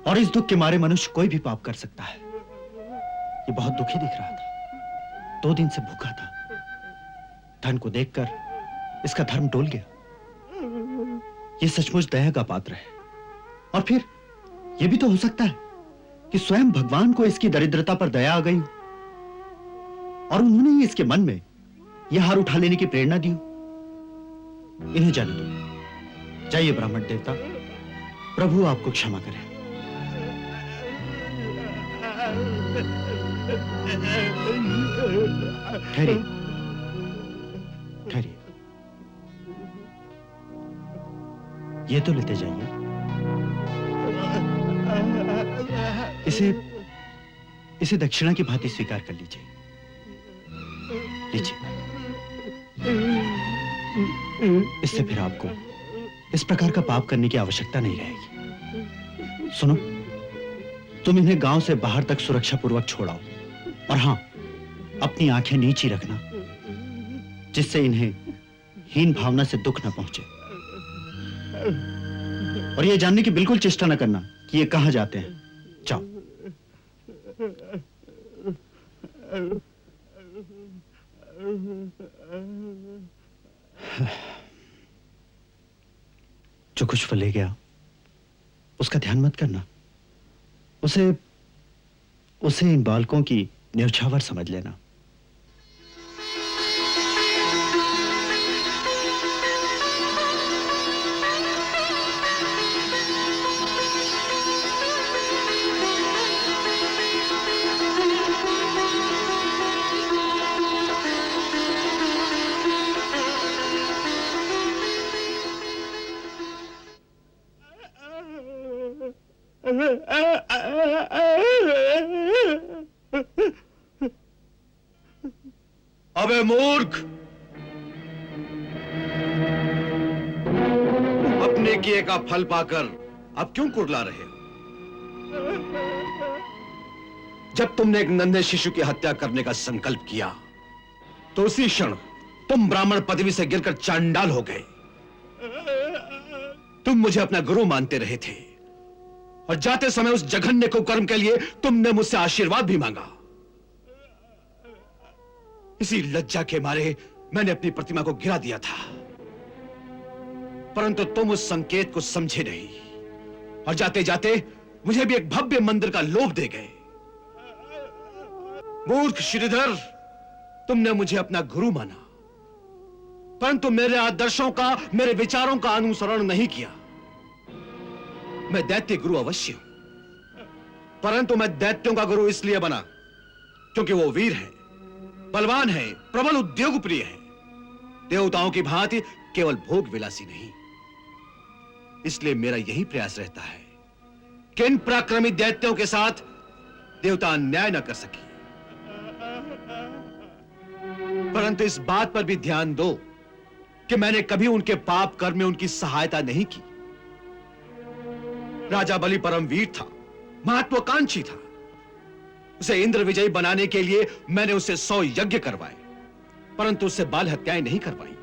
और इस दुख के मारे मनुष्य कोई भी पाप कर सकता है। ये बहुत दुखी दिख रहा था, 2 दिन से भूखा था। धन को देखकर इसका धर्म डोल गया। ये सचमुच दया का पात्र है। और फिर यह भी तो हो सकता है कि स्वयं भगवान को इसकी दरिद्रता पर दया आ गई और उन्होंने ही इसके मन में यह हार उठा लेने की प्रेरणा दी। इन्हें जाने दो। जाइए ब्राह्मण देवता, प्रभु आपको क्षमा करे। ठहरिए, ठहरिए। ये तो लेते जाइए। इसे दक्षिणा की भांति स्वीकार कर लीजिए। लीजिए। इससे फिर आपको इस प्रकार का पाप करने की आवश्यकता नहीं रहेगी। सुनो, तुम इन्हें गांव से बाहर तक सुरक्षा पूर्वक छोड़ाओ, और हां, अपनी आंखें नीची रखना, जिससे इन्हें हीन भावना से दुख न पहुंचे। और यह जानने की बिल्कुल चेष्टा न करना कि ये कहां जाते हैं। जाओ। जो कुछ वो ले गया उसका ध्यान मत करना। उसे इन बालकों की न्यौछावर समझ लेना। अबे मूर्ख, अपने किए का फल पाकर अब क्यों कुरला रहे हो? जब तुमने एक नन्हे शिशु की हत्या करने का संकल्प किया तो उसी क्षण तुम ब्राह्मण पदवी से गिरकर चांडाल हो गए। तुम मुझे अपना गुरु मानते रहे थे और जाते समय उस जघन्य कुकर्म के लिए तुमने मुझसे आशीर्वाद भी मांगा। इसी लज्जा के मारे मैंने अपनी प्रतिमा को गिरा दिया था, परंतु तुम उस संकेत को समझे नहीं और जाते जाते मुझे भी एक भव्य मंदिर का लोभ दे गए। मूर्ख श्रीधर, तुमने मुझे अपना गुरु माना, परंतु मेरे आदर्शों का, मेरे विचारों का अनुसरण नहीं किया। मैं दैत्य गुरु अवश्य हूं, परंतु मैं दैत्यों का गुरु इसलिए बना क्योंकि वो वीर है, बलवान है, प्रबल उद्योग प्रिय है, देवताओं की भांति केवल भोग विलासी नहीं। इसलिए मेरा यही प्रयास रहता है कि इन पराक्रमी दैत्यों के साथ देवता अन्याय न कर सके। परंतु इस बात पर भी ध्यान दो कि मैंने कभी उनके पाप कर्म में उनकी सहायता नहीं की। राजा बलि परम वीर था, महत्वाकांक्षी था। उसे इंद्र विजयी बनाने के लिए मैंने उसे 100 यज्ञ करवाए, परंतु उससे बाल हत्याएं नहीं करवाई।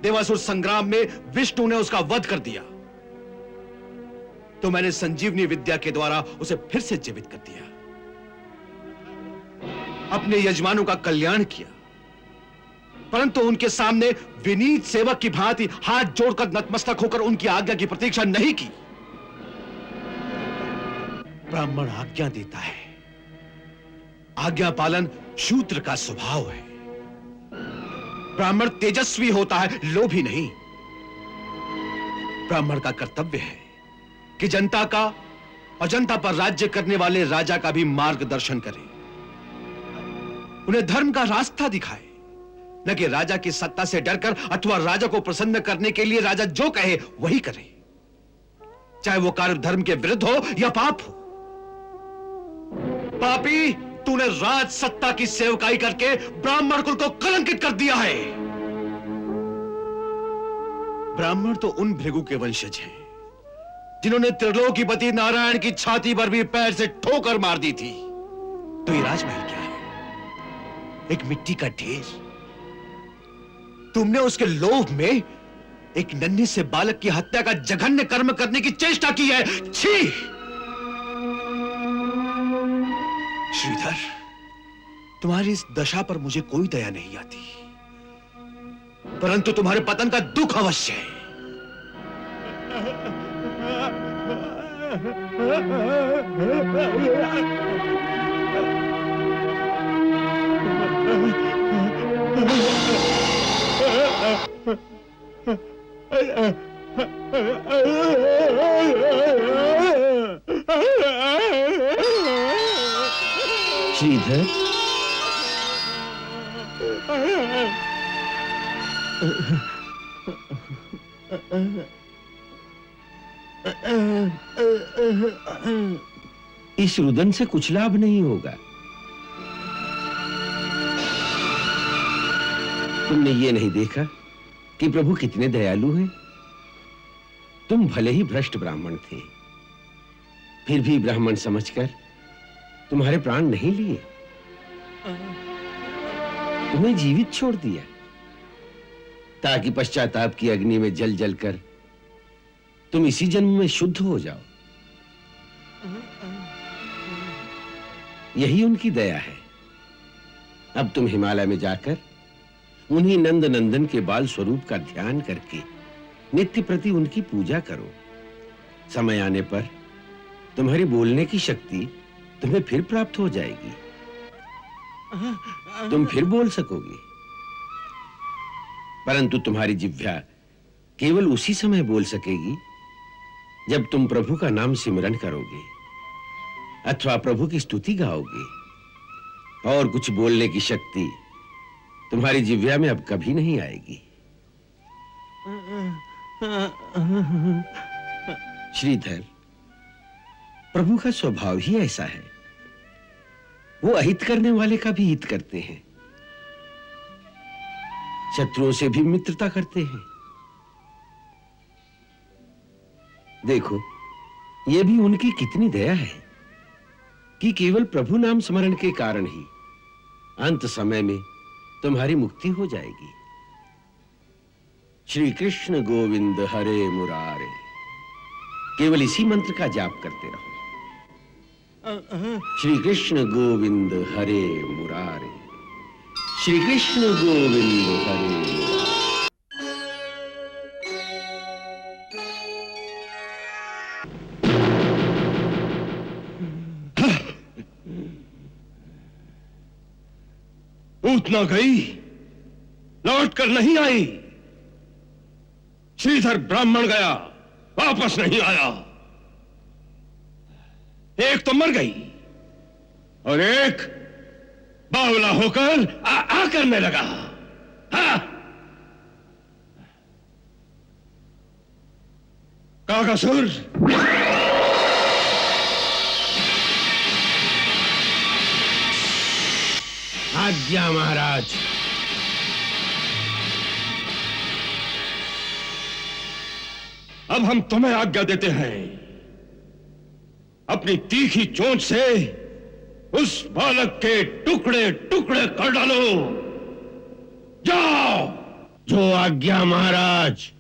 देवासुर संग्राम में विष्णु ने उसका वध कर दिया, तो मैंने संजीवनी विद्या के द्वारा उसे फिर से जीवित कर दिया। अपने यजमानों का कल्याण किया, परंतु उनके सामने विनीत सेवक की भांति हाथ जोड़कर नतमस्तक होकर उनकी आज्ञा की प्रतीक्षा नहीं की। ब्राह्मण आज्ञा देता है, आज्ञा पालन शूद्र का स्वभाव है। ब्राह्मण तेजस्वी होता है, लोभी नहीं। ब्राह्मण का कर्तव्य है कि जनता का और जनता पर राज्य करने वाले राजा का भी मार्गदर्शन करे, उन्हें धर्म का रास्ता दिखाए, न कि राजा की सत्ता से डरकर अथवा राजा को प्रसन्न करने के लिए राजा जो कहे वही करे, चाहे वो कार्य धर्म के विरुद्ध हो या पाप हो। पापी, तूने राज सत्ता की सेवकाई करके ब्राह्मण कुल को कलंकित कर दिया है। ब्राह्मण तो उन भृगु के वंशज हैं जिन्होंने त्रिलोकीपति नारायण की छाती पर भी पैर से ठोकर मार दी थी, तो ये राजमहल क्या है? एक मिट्टी का ढेर। तुमने उसके लोभ में एक नन्हे से बालक की हत्या का जघन्य कर्म करने की चेष्टा की है। छी! श्रीधर, तुम्हारी इस दशा पर मुझे कोई दया नहीं आती, परंतु तुम्हारे पतन का दुख अवश्य है। श्रीधर, इस रुदन से कुछ लाभ नहीं होगा। तुमने ये नहीं देखा कि प्रभु कितने दयालु हैं? तुम भले ही भ्रष्ट ब्राह्मण थे, फिर भी ब्राह्मण समझकर तुम्हारे प्राण नहीं लिए, तुम्हें जीवित छोड़ दिया ताकि पश्चाताप की अग्नि में जल जलकर तुम इसी जन्म में शुद्ध हो जाओ। यही उनकी दया है। अब तुम हिमालय में जाकर उन्हीं नंद नंदन के बाल स्वरूप का ध्यान करके नित्य प्रति उनकी पूजा करो। समय आने पर तुम्हारी बोलने की शक्ति तुम्हें फिर प्राप्त हो जाएगी, तुम फिर बोल सकोगे। परंतु तुम्हारी जिह्वा केवल उसी समय बोल सकेगी जब तुम प्रभु का नाम सिमरन करोगे अथवा प्रभु की स्तुति गाओगे, और कुछ बोलने की शक्ति तुम्हारी जिह्वा में अब कभी नहीं आएगी। श्रीधर, प्रभु का स्वभाव ही ऐसा है, वो अहित करने वाले का भी हित करते हैं, शत्रुओं से भी मित्रता करते हैं। देखो, ये भी उनकी कितनी दया है कि केवल प्रभु नाम स्मरण के कारण ही अंत समय में तुम्हारी मुक्ति हो जाएगी। श्री कृष्ण गोविंद हरे मुरारे, केवल इसी मंत्र का जाप करते रहो। श्री कृष्ण गोविंद हरे मुरारे, श्री कृष्ण गोविंद हरे मुरारे। पूतना गई, लौट कर नहीं आई। श्रीधर ब्राह्मण गया, वापस नहीं आया। एक तो मर गई और एक बावला होकर आ करने लगा। हाँ? काकासुर, आज्ञा महाराज। अब हम तुम्हें आज्ञा देते हैं, अपनी तीखी चोंच से उस बालक के टुकड़े टुकड़े कर डालो। जाओ। जो आज्ञा महाराज।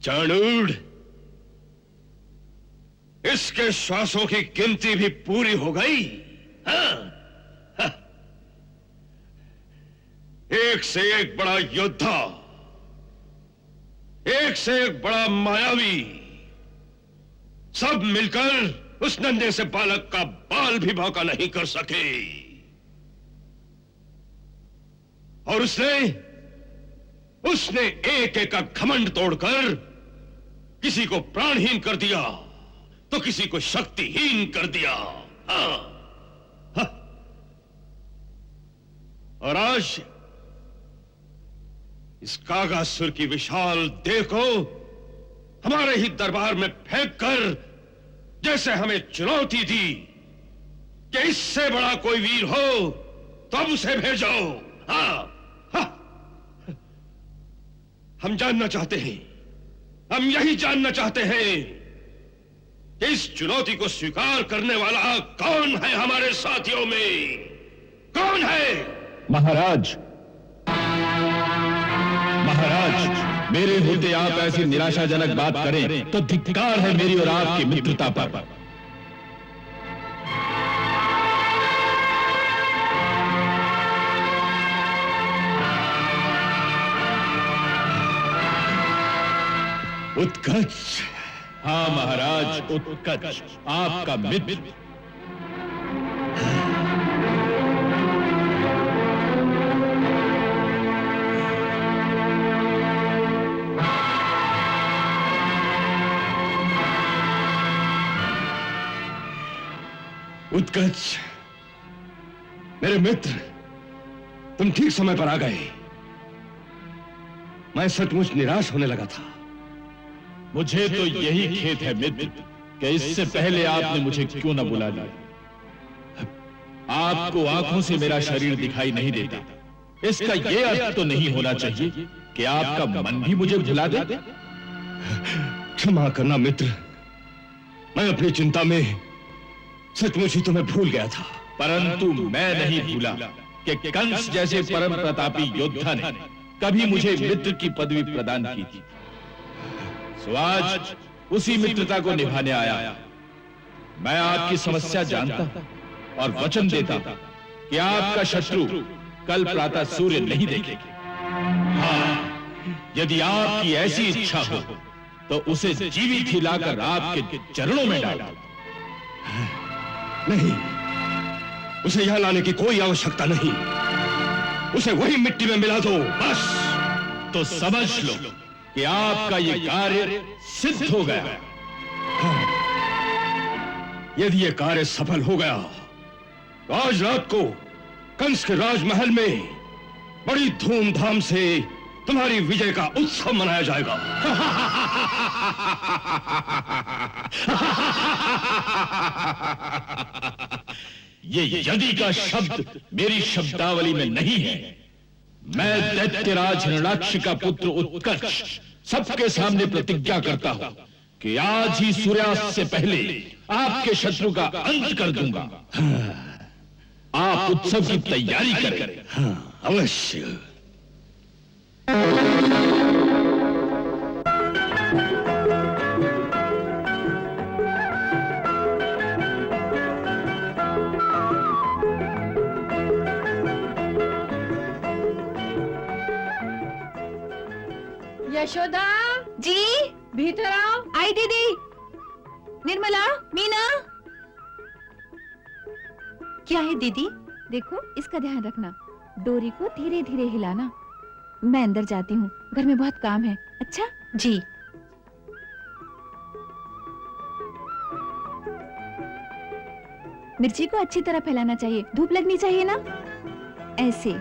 चाणूर, इसके श्वासों की गिनती भी पूरी हो गई। हाँ? हाँ। एक से एक बड़ा योद्धा, एक से एक बड़ा मायावी, सब मिलकर उस नन्हे से बालक का बाल भी भौंका नहीं कर सके। और उसने एक एक का घमंड तोड़कर किसी को प्राणहीन कर दिया तो किसी को शक्तिहीन कर दिया। हाँ, हाँ। और आज इस कागासुर की विशाल देह को हमारे ही दरबार में फेंक कर जैसे हमें चुनौती दी कि इससे बड़ा कोई वीर हो तो अब उसे भेजो। हाँ, हाँ। हम जानना चाहते हैं, हम यही जानना चाहते हैं कि इस चुनौती को स्वीकार करने वाला कौन है हमारे साथियों में, कौन है? महाराज, महाराज, मेरे होते आप ऐसी निराशाजनक बात करें तो धिक्कार है मेरी और आपकी मित्रता पर। उत्कच। हाँ महाराज, उत्कच आपका मित्र। उत्कच, मेरे मित्र, तुम ठीक समय पर आ गए। मैं सचमुच निराश होने लगा था। मुझे तो यही खेद है मित्र कि इससे पहले आपने मुझे क्यों न बुला लिया। आपको आंखों से मेरा शरीर दिखाई नहीं देता, इसका यह अर्थ तो नहीं होना चाहिए कि आपका मन भी मुझे भुला दे। क्षमा करना मित्र, मैं अपनी चिंता में सचमुच ही तुम्हें भूल गया था। परंतु मैं नहीं भूला कि कंस जैसे परम प्रतापी योद्धा ने कभी मुझे मित्र की पदवी प्रदान की थी। सो आज उसी मित्रता को निभाने आया। मैं आपकी समस्या जानता हूं और वचन देता हूं कि आपका शत्रु कल प्रातः सूर्य नहीं देखेगा। हाँ, यदि आपकी ऐसी इच्छा हो तो उसे जीवित ही लाकर आपके चरणों में डाल दो। नहीं, उसे यहां लाने की कोई आवश्यकता नहीं। उसे वही मिट्टी में मिला दो, बस। तो समझ लो कि आपका ये कार्य सिद्ध हो गया। यदि ये कार्य सफल हो गया तो आज रात को कंस के राजमहल में बड़ी धूमधाम से तुम्हारी विजय का उत्सव मनाया जाएगा। ये यदि का शब्द मेरी शब्दावली में नहीं है। मैं दैत्यराज हिरण्याक्ष का पुत्र उत्कर्ष सबके सामने प्रतिज्ञा करता हूं कि आज ही सूर्यास्त से पहले आपके शत्रु का अंत कर दूंगा। आप उत्सव की तैयारी करें। हाँ, अवश्य। यशोदा जी भीतर आओ। आई दीदी। निर्मला, मीना। क्या है दीदी? देखो, इसका ध्यान रखना। डोरी को धीरे धीरे हिलाना। मैं अंदर जाती हूँ, घर में बहुत काम है। अच्छा जी। मिर्ची को अच्छी तरह फैलाना चाहिए, धूप लगनी चाहिए ना, ऐसे।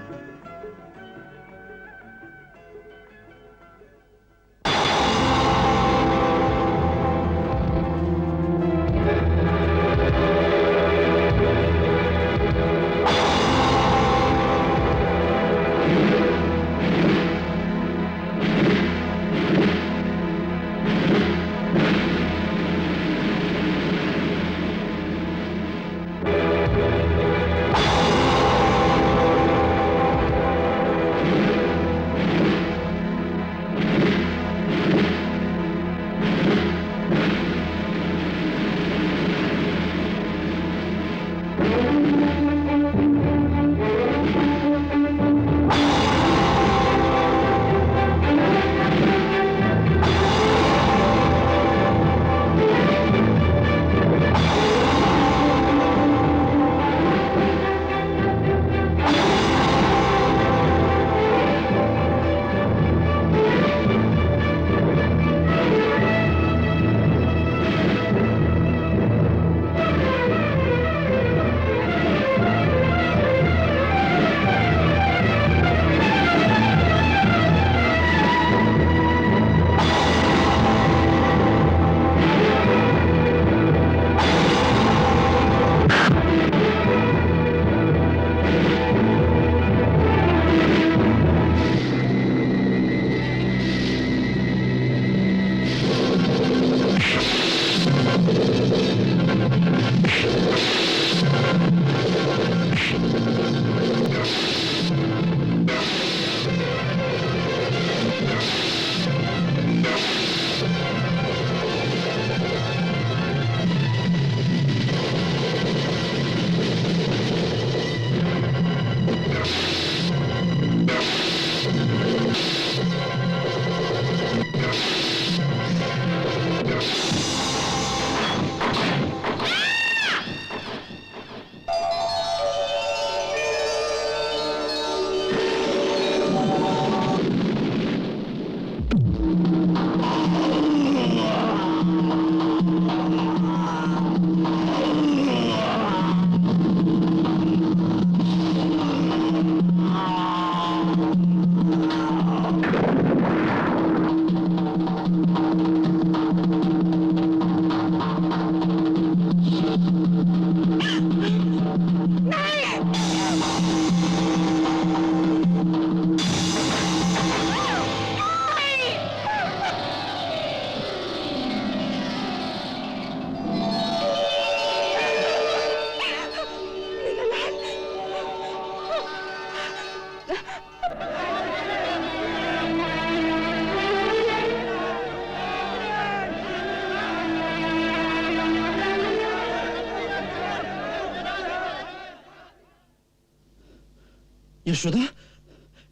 यशोदा,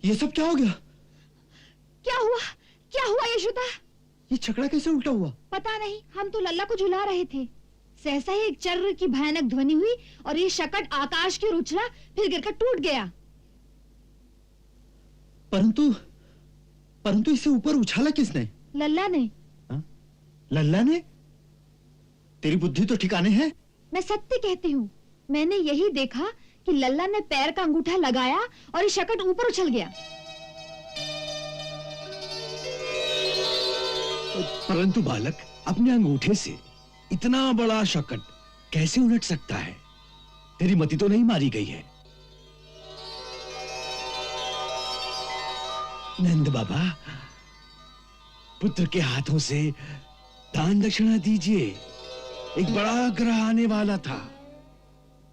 ये सब क्या हो गया? क्या हुआ? क्या हुआ यशोदा? ये छकड़ा कैसे उल्टा हुआ? पता नहीं, हम तो लल्ला को झुला रहे थे। सहसा ही एक चर्र की भयानक ध्वनि हुई और ये शकट आकाश की ओर उछला, फिर गिरकर टूट गया। परंतु इसे ऊपर उछाला किसने? लल्ला ने। लल्ला ने? तेरी बुद्धि तो ठिकाने है? मैं सत्य कहती हूँ, मैंने यही देखा कि लल्ला ने पैर का अंगूठा लगाया और ये शकट ऊपर उछल गया। परंतु बालक, अपने अंगूठे से इतना बड़ा शकट कैसे उलट सकता है? तेरी मति तो नहीं मारी गई है? नंद बाबा, पुत्र के हाथों से दान दक्षिणा दीजिए। एक बड़ा ग्रह आने वाला था,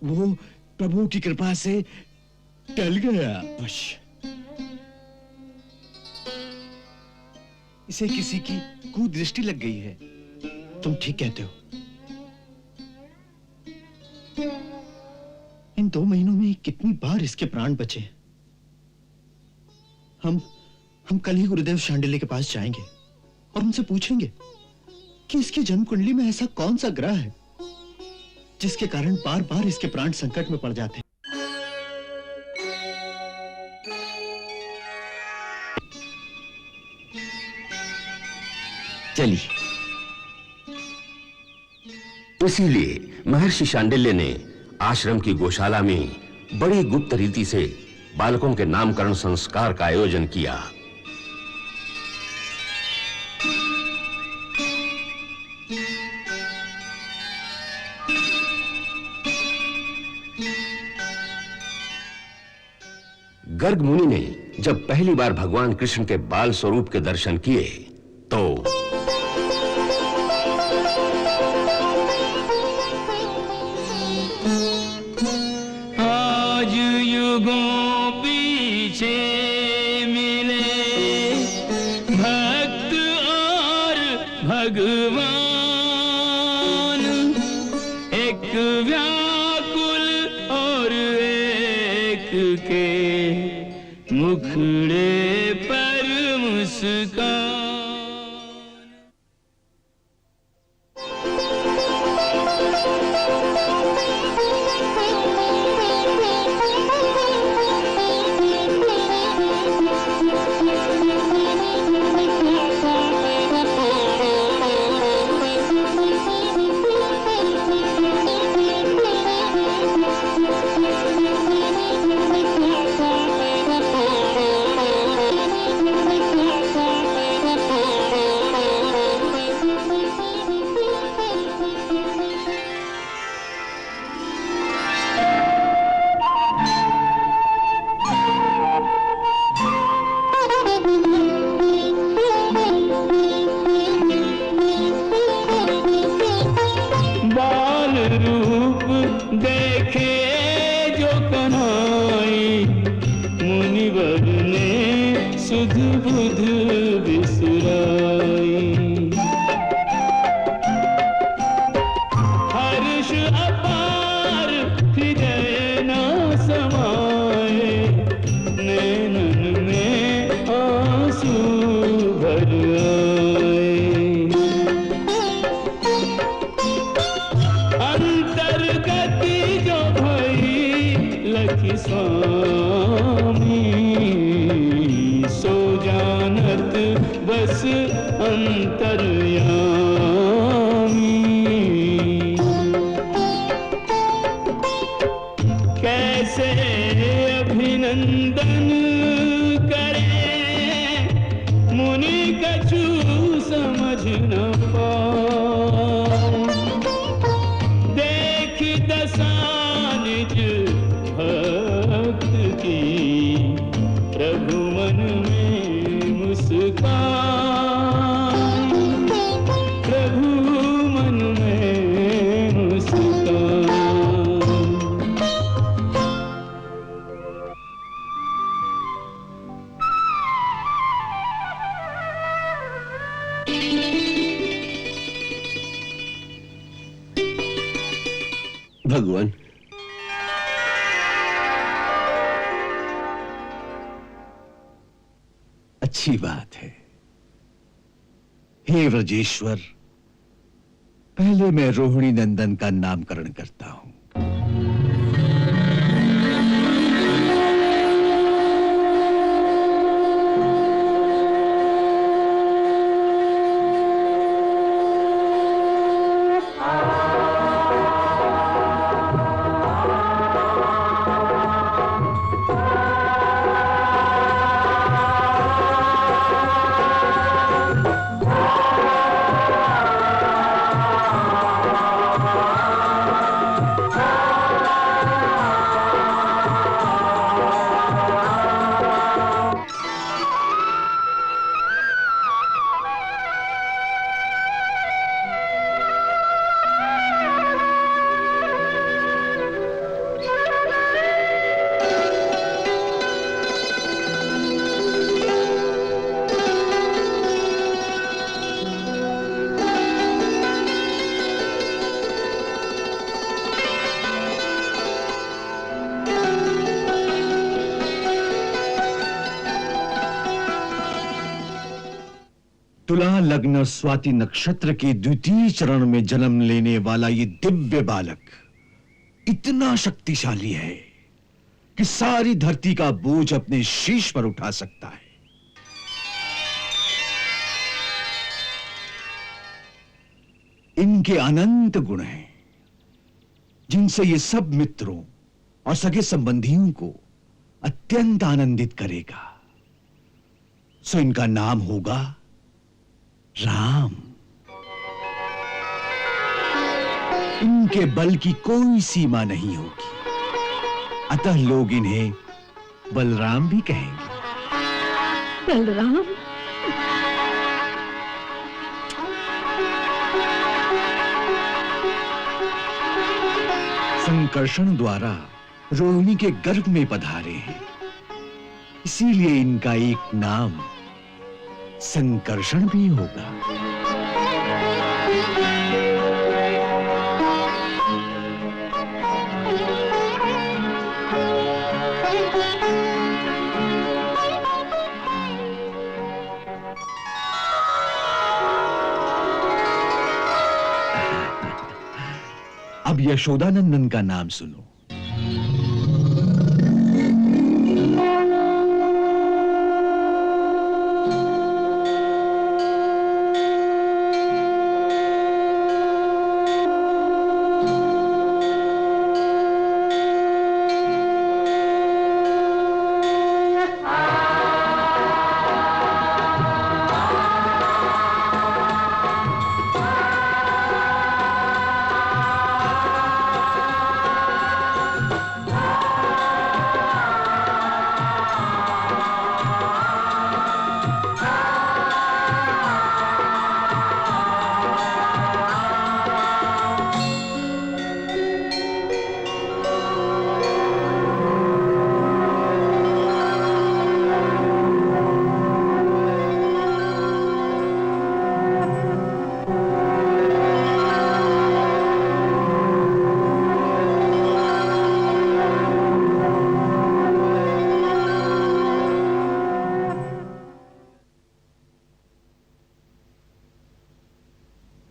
वो प्रभु की कृपा से टल गया। इसे किसी की कुदृष्टि लग गई है। तुम ठीक कहते हो। इन 2 महीनों में कितनी बार इसके प्राण बचे। हम कल ही गुरुदेव शांडिल्य के पास जाएंगे और उनसे पूछेंगे कि इसकी जन्म कुंडली में ऐसा कौन सा ग्रह है जिसके कारण बार बार इसके प्राण संकट में पड़ जाते हैं। चलिए। इसीलिए महर्षि शांडिल्य ने आश्रम की गौशाला में बड़ी गुप्त रीति से बालकों के नामकरण संस्कार का आयोजन किया। गर्ग मुनि ने जब पहली बार भगवान कृष्ण के बाल स्वरूप के दर्शन किए तो आज युगों पीछे मिले भक्त और भगवान, एक व्याकुल के मुखड़े पर मुस्कान। भगवान, अच्छी बात है। हे व्रजेश्वर, पहले मैं रोहिणी नंदन का नामकरण करता हूं। तुला लग्न स्वाति नक्षत्र के द्वितीय चरण में जन्म लेने वाला ये दिव्य बालक इतना शक्तिशाली है कि सारी धरती का बोझ अपने शीश पर उठा सकता है। इनके अनंत गुण हैं, जिनसे ये सब मित्रों और सगे संबंधियों को अत्यंत आनंदित करेगा। सो इनका नाम होगा राम। इनके बल की कोई सीमा नहीं होगी, अतः लोग इन्हें बलराम भी कहेंगे। बलराम? संकर्षण द्वारा रोहिणी के गर्भ में पधारे हैं, इसीलिए इनका एक नाम संकर्षण भी होगा। यशोदानंदन का नाम सुनो।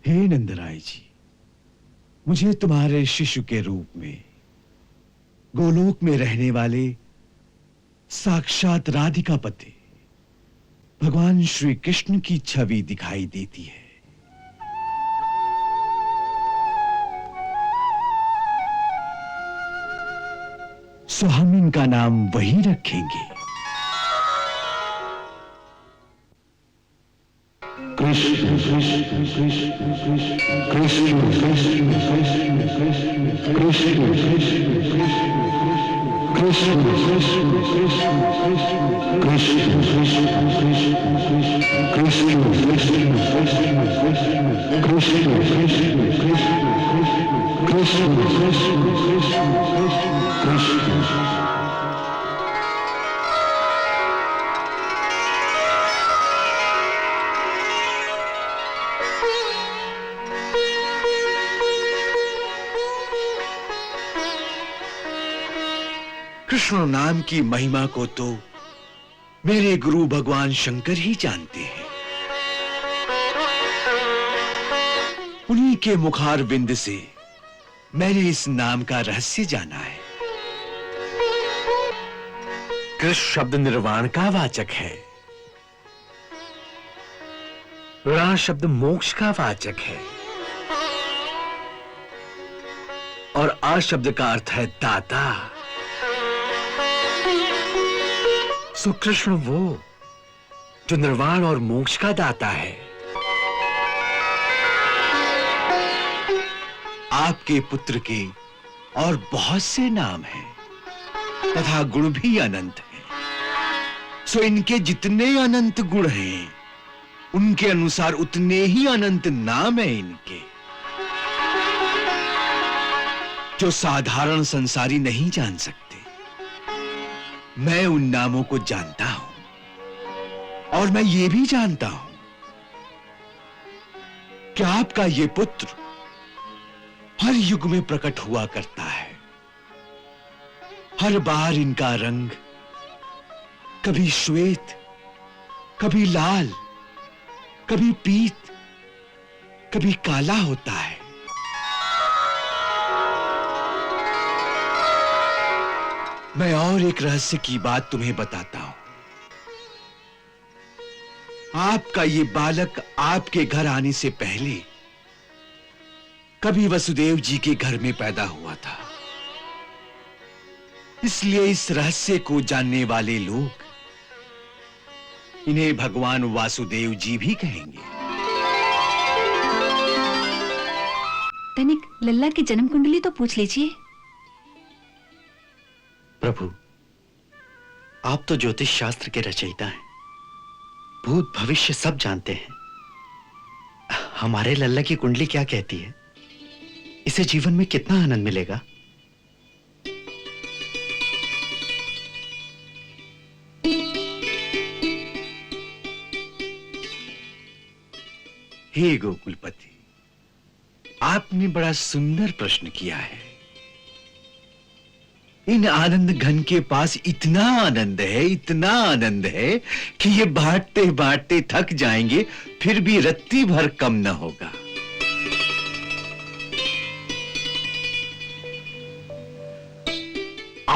हे नंदराय जी, मुझे तुम्हारे शिशु के रूप में गोलोक में रहने वाले साक्षात राधिकापति भगवान श्री कृष्ण की छवि दिखाई देती है। सो हम इनका नाम वही रखेंगे, कृष्ण कृष्ण कृष्ण कृष्ण कृष्ण कृष्ण कृष्ण कृष्ण कृष्ण कृष्ण नाम की महिमा को तो मेरे गुरु भगवान शंकर ही जानते हैं। उन्हीं के मुखार बिंद से मैंने इस नाम का रहस्य जाना है। कृष्ण शब्द निर्वाण का वाचक है, रा शब्द मोक्ष का वाचक है और आ शब्द का अर्थ है दाता। सो कृष्ण वो जो निर्वाण और मोक्ष का दाता है। आपके पुत्र के और बहुत से नाम हैं तथा गुण भी अनंत हैं। सो इनके जितने अनंत गुण हैं उनके अनुसार उतने ही अनंत नाम हैं इनके, जो साधारण संसारी नहीं जान सकते। मैं उन नामों को जानता हूं और मैं ये भी जानता हूं कि आपका ये पुत्र हर युग में प्रकट हुआ करता है। हर बार इनका रंग कभी श्वेत, कभी लाल, कभी पीत, कभी काला होता है। मैं और एक रहस्य की बात तुम्हें बताता हूं। आपका ये बालक आपके घर आने से पहले कभी वसुदेव जी के घर में पैदा हुआ था। इसलिए इस रहस्य को जानने वाले लोग इन्हें भगवान वासुदेव जी भी कहेंगे। तनिक लल्ला की जन्म कुंडली तो पूछ लीजिए। प्रभु, आप तो ज्योतिष शास्त्र के रचयिता हैं, भूत भविष्य सब जानते हैं। हमारे लल्ला की कुंडली क्या कहती है? इसे जीवन में कितना आनंद मिलेगा? हे गोकुलपति, आपने बड़ा सुंदर प्रश्न किया है। इन आनंद घन के पास इतना आनंद है, इतना आनंद है कि ये बांटते बांटते थक जाएंगे, फिर भी रत्ती भर कम न होगा।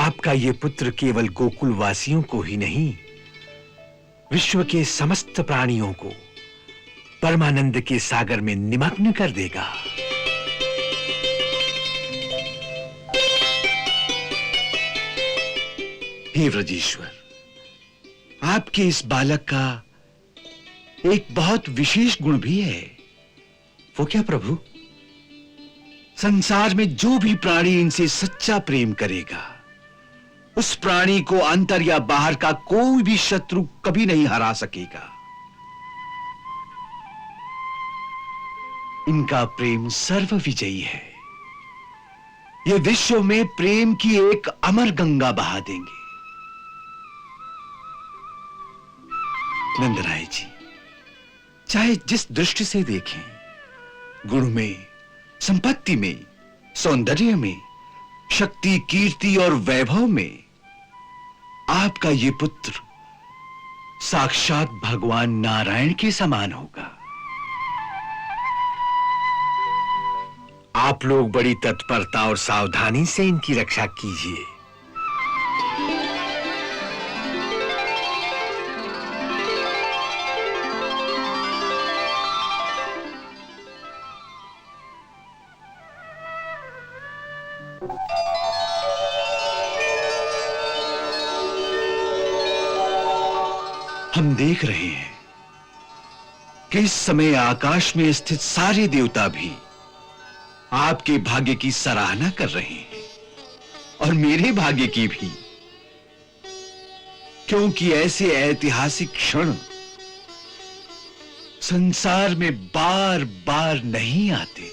आपका ये पुत्र केवल गोकुल वासियों को ही नहीं, विश्व के समस्त प्राणियों को परमानंद के सागर में निमग्न कर देगा। हे व्रजेश्वर, आपके इस बालक का एक बहुत विशेष गुण भी है। वो क्या प्रभु? संसार में जो भी प्राणी इनसे सच्चा प्रेम करेगा, उस प्राणी को अंतर या बाहर का कोई भी शत्रु कभी नहीं हरा सकेगा। इनका प्रेम सर्व विजयी है। ये विश्व में प्रेम की एक अमर गंगा बहा देंगे। नंदराय जी, चाहे जिस दृष्टि से देखें, गुण में, संपत्ति में, सौंदर्य में, शक्ति, कीर्ति और वैभव में आपका ये पुत्र साक्षात भगवान नारायण के समान होगा। आप लोग बड़ी तत्परता और सावधानी से इनकी रक्षा कीजिए। हम देख रहे हैं कि इस समय आकाश में स्थित सारे देवता भी आपके भाग्य की सराहना कर रहे हैं और मेरे भाग्य की भी, क्योंकि ऐसे ऐतिहासिक क्षण संसार में बार बार नहीं आते।